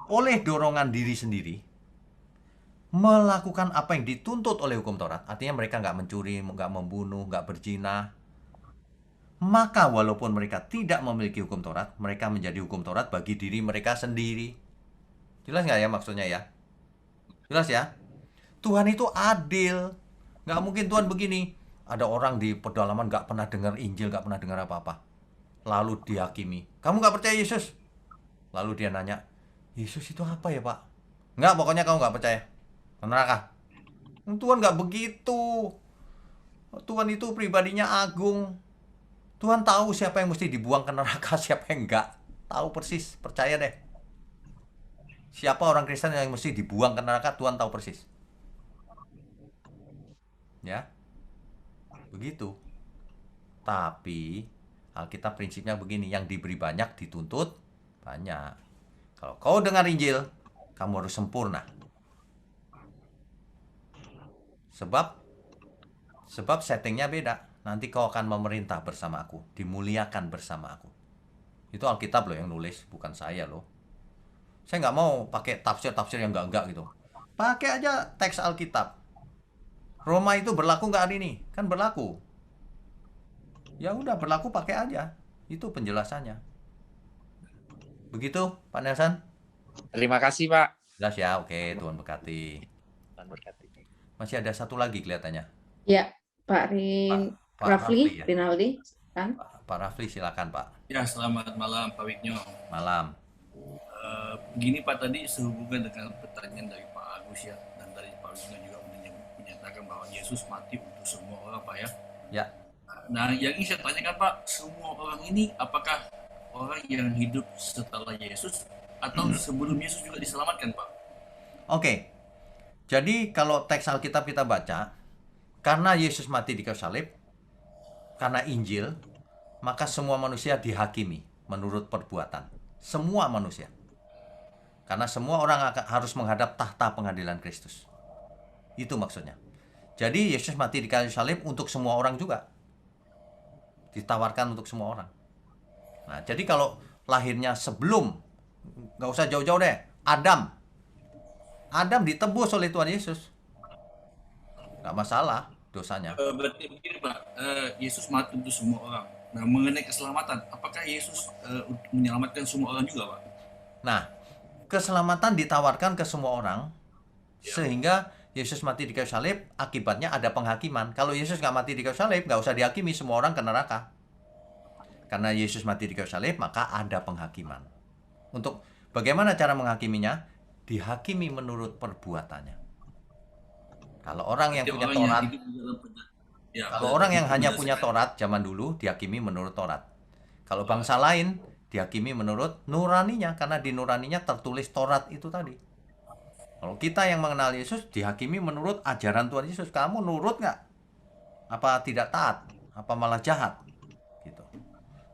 oleh dorongan diri sendiri, melakukan apa yang dituntut oleh hukum Taurat, artinya mereka nggak mencuri, nggak membunuh, nggak berzina, maka walaupun mereka tidak memiliki hukum Taurat, mereka menjadi hukum Taurat bagi diri mereka sendiri. Jelas nggak ya maksudnya ya? Jelas ya? Tuhan itu adil. Nggak mungkin Tuhan begini, ada orang di pedalaman nggak pernah dengar Injil, nggak pernah dengar apa-apa, lalu dihakimi. Kamu nggak percaya Yesus? Lalu dia nanya, Yesus itu apa ya Pak? Nggak, pokoknya kamu nggak percaya. Neraka. Tuhan nggak begitu. Tuhan itu pribadinya agung. Tuhan tahu siapa yang mesti dibuang ke neraka, siapa yang enggak. Tahu persis, percaya deh. Siapa orang Kristen yang mesti dibuang ke neraka, Tuhan tahu persis. Ya. Begitu. Tapi Alkitab prinsipnya begini, yang diberi banyak dituntut banyak. Kalau kau dengar Injil, kamu harus sempurna. Sebab settingnya beda. Nanti kau akan memerintah bersama aku, dimuliakan bersama aku. Itu Alkitab loh yang nulis, bukan saya loh. Saya nggak mau pakai tafsir-tafsir yang enggak gitu. Pakai aja teks Alkitab. Roma itu berlaku nggak hari ini? Kan berlaku. Ya udah, berlaku, pakai aja. Itu penjelasannya. Begitu, Pak Nelson? Terima kasih, Pak. Jelas ya, oke, Tuhan berkati. Tuhan berkati. Masih ada satu lagi kelihatannya. Ya, Pak Rafli, ya. Rinaldi, kan? Pak Rafli, silakan Pak. Ya, selamat malam Pak Wiknyo. Malam. Begini Pak, tadi sehubungan dengan pertanyaan dari Pak Agus ya, dan dari Pak Wiknyo juga menyatakan bahwa Yesus mati untuk semua orang Pak ya. Ya. Nah, yang ingin saya tanyakan Pak, semua orang ini apakah orang yang hidup setelah Yesus atau sebelum Yesus juga diselamatkan Pak? Oke. Jadi kalau teks Alkitab kita baca, karena Yesus mati di kayu salib, karena Injil, maka semua manusia dihakimi menurut perbuatan. Semua manusia. Karena semua orang harus menghadap tahta pengadilan Kristus. Itu maksudnya. Jadi Yesus mati di kayu salib untuk semua orang juga. Ditawarkan untuk semua orang. Nah, jadi kalau lahirnya sebelum, nggak usah jauh-jauh deh, Adam ditebus oleh Tuhan Yesus. Nggak masalah dosanya. Berarti begini Pak, Yesus mati untuk semua orang. Nah, mengenai keselamatan, apakah Yesus menyelamatkan semua orang juga Pak? Nah, keselamatan ditawarkan ke semua orang, sehingga Yesus mati di kayu salib, akibatnya ada penghakiman. Kalau Yesus nggak mati di kayu salib, nggak usah dihakimi semua orang ke neraka. Karena Yesus mati di kayu salib, maka ada penghakiman. Untuk bagaimana cara menghakiminya? Dihakimi menurut perbuatannya. Kalau orang yang punya Taurat, kalau orang yang hanya punya Taurat zaman dulu dihakimi menurut Taurat. Kalau bangsa lain dihakimi menurut nuraninya, karena di nuraninya tertulis Taurat itu tadi. Kalau kita yang mengenal Yesus dihakimi menurut ajaran Tuhan Yesus. Kamu nurut nggak? Apa tidak taat? Apa malah jahat? Gitu.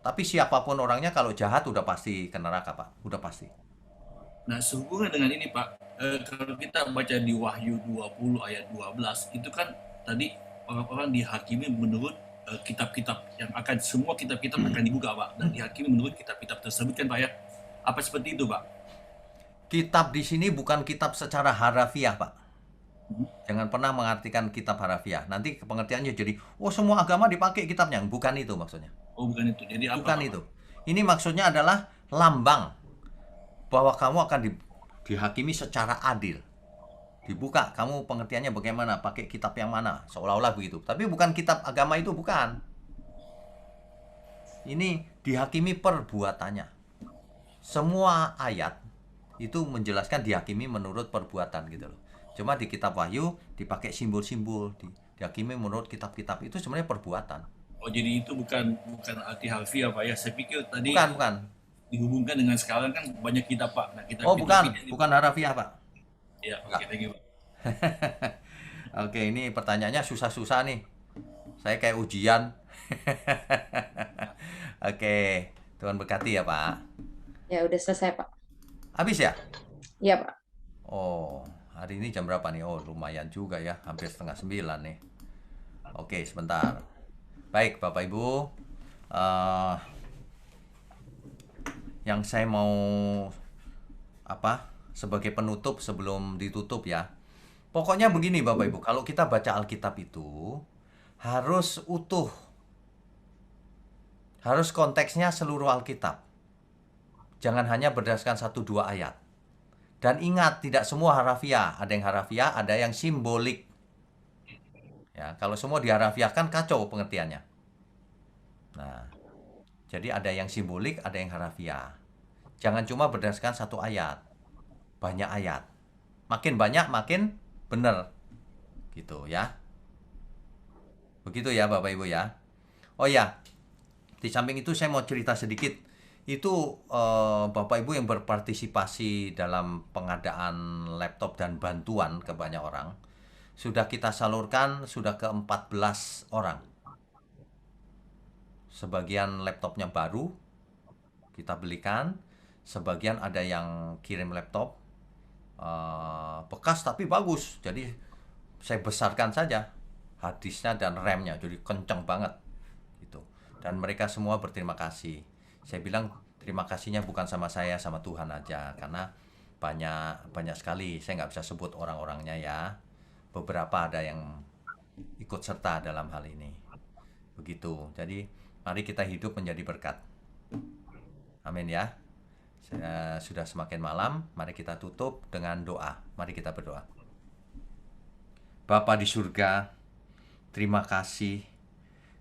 Tapi siapapun orangnya, kalau jahat udah pasti ke neraka Pak, udah pasti. Nah, sehubungan dengan ini Pak, kalau kita baca di Wahyu 20 ayat 12, itu kan tadi orang-orang dihakimi menurut kitab-kitab yang akan, semua kitab-kitab akan dibuka Pak, dan dihakimi menurut kitab-kitab tersebut kan Pak ya. Apa seperti itu Pak? Kitab di sini bukan kitab secara harafiah Pak. Jangan pernah mengartikan kitab harafiah. Nanti pengertiannya jadi, oh semua agama dipakai kitabnya. Bukan itu maksudnya. Oh bukan itu. Jadi apa? Bukan itu. Ini maksudnya adalah lambang bahwa kamu akan dihakimi secara adil. Dibuka, kamu pengertiannya bagaimana, pakai kitab yang mana, seolah-olah begitu. Tapi bukan kitab agama itu, bukan. Ini dihakimi perbuatannya. Semua ayat itu menjelaskan dihakimi menurut perbuatan gitu loh. Cuma di kitab Wahyu dipakai simbol-simbol, dihakimi menurut kitab-kitab, itu sebenarnya perbuatan. Oh jadi itu bukan arti harfiah Pak ya. Saya pikir tadi bukan. Dihubungkan dengan sekarang kan banyak kitab Pak. Nah, bukan harafiah Pak. Ya, oke, thank you Pak. Oke, ini pertanyaannya susah-susah nih. Saya kayak ujian. Oke, Tuhan berkati ya Pak. Ya udah selesai Pak. Habis ya? Iya Pak. Oh, hari ini jam berapa nih? Oh, lumayan juga ya, hampir 8:30 nih. Oke, sebentar. Baik, Bapak Ibu. Yang saya mau sebagai penutup sebelum ditutup ya. Pokoknya begini Bapak Ibu, kalau kita baca Alkitab itu harus utuh. Harus konteksnya seluruh Alkitab. Jangan hanya berdasarkan 1-2 ayat. Dan ingat, tidak semua harafiah. Ada yang harafiah, ada yang simbolik. Ya, kalau semua diharafiahkan kacau pengertiannya. Nah, jadi ada yang simbolik, ada yang harafiah. Jangan cuma berdasarkan 1 ayat. Banyak ayat. Makin banyak, makin benar. Gitu ya. Begitu ya Bapak Ibu ya. Oh ya, di samping itu saya mau cerita sedikit. Itu Bapak Ibu yang berpartisipasi dalam pengadaan laptop dan bantuan ke banyak orang. Sudah kita salurkan, sudah ke 14 orang. Sebagian laptopnya baru, kita belikan. Sebagian ada yang kirim laptop bekas tapi bagus, jadi saya besarkan saja harddisknya dan RAM-nya, jadi kenceng banget gitu. Dan mereka semua berterima kasih. Saya bilang terima kasihnya bukan sama saya, sama Tuhan aja, karena banyak sekali, saya nggak bisa sebut orang-orangnya ya. Beberapa ada yang ikut serta dalam hal ini, begitu. Jadi mari kita hidup menjadi berkat. Amin ya. Sudah semakin malam, mari kita tutup dengan doa. Mari kita berdoa. Bapa di surga, terima kasih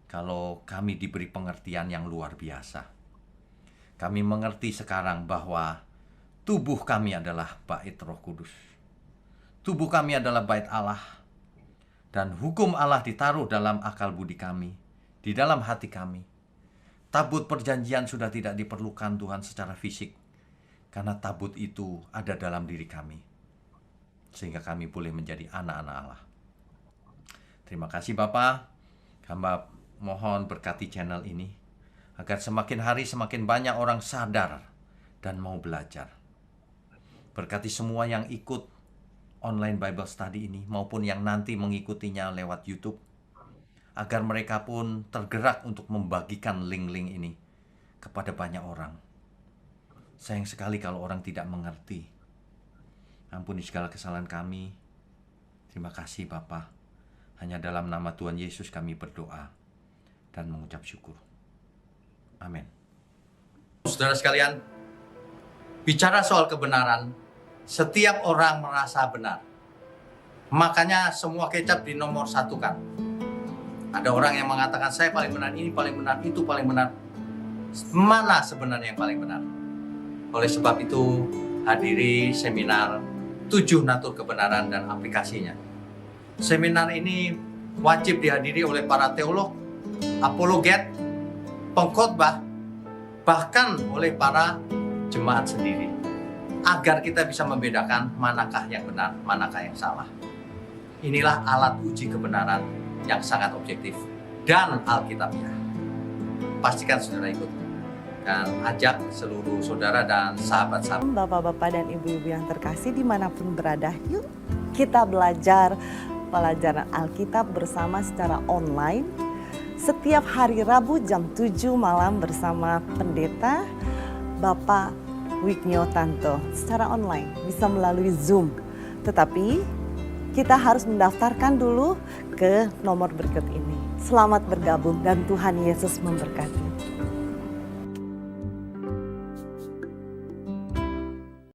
kalau kami diberi pengertian yang luar biasa. Kami mengerti sekarang bahwa tubuh kami adalah bait Roh Kudus. Tubuh kami adalah bait Allah. Dan hukum Allah ditaruh dalam akal budi kami, di dalam hati kami. Tabut perjanjian sudah tidak diperlukan Tuhan secara fisik, karena tabut itu ada dalam diri kami, sehingga kami boleh menjadi anak-anak Allah. Terima kasih Bapa. Hamba mohon berkati channel ini, agar semakin hari semakin banyak orang sadar dan mau belajar. Berkati semua yang ikut online Bible Study ini, maupun yang nanti mengikutinya lewat YouTube, agar mereka pun tergerak untuk membagikan link-link ini kepada banyak orang. Sayang sekali kalau orang tidak mengerti. Ampuni segala kesalahan kami. Terima kasih Bapa. Hanya dalam nama Tuhan Yesus kami berdoa dan mengucap syukur. Amin. Saudara sekalian, bicara soal kebenaran, setiap orang merasa benar. Makanya semua kecap dinomor satukan. Ada orang yang mengatakan saya paling benar, ini paling benar, itu paling benar. Mana sebenarnya yang paling benar? Oleh sebab itu, hadiri seminar 7 natur kebenaran dan aplikasinya. Seminar ini wajib dihadiri oleh para teolog, apologet, pengkhotbah, bahkan oleh para jemaat sendiri, agar kita bisa membedakan manakah yang benar, manakah yang salah. Inilah alat uji kebenaran yang sangat objektif dan alkitabiah. Pastikan saudara ikut. Dan ajak seluruh saudara dan sahabat-sahabat. Bapak-bapak dan ibu-ibu yang terkasih dimanapun berada, yuk kita belajar pelajaran Alkitab bersama secara online. Setiap hari Rabu jam 7 malam bersama pendeta Bapak Wiknyo Tanto. Secara online, bisa melalui Zoom. Tetapi kita harus mendaftarkan dulu ke nomor berikut ini. Selamat bergabung dan Tuhan Yesus memberkati.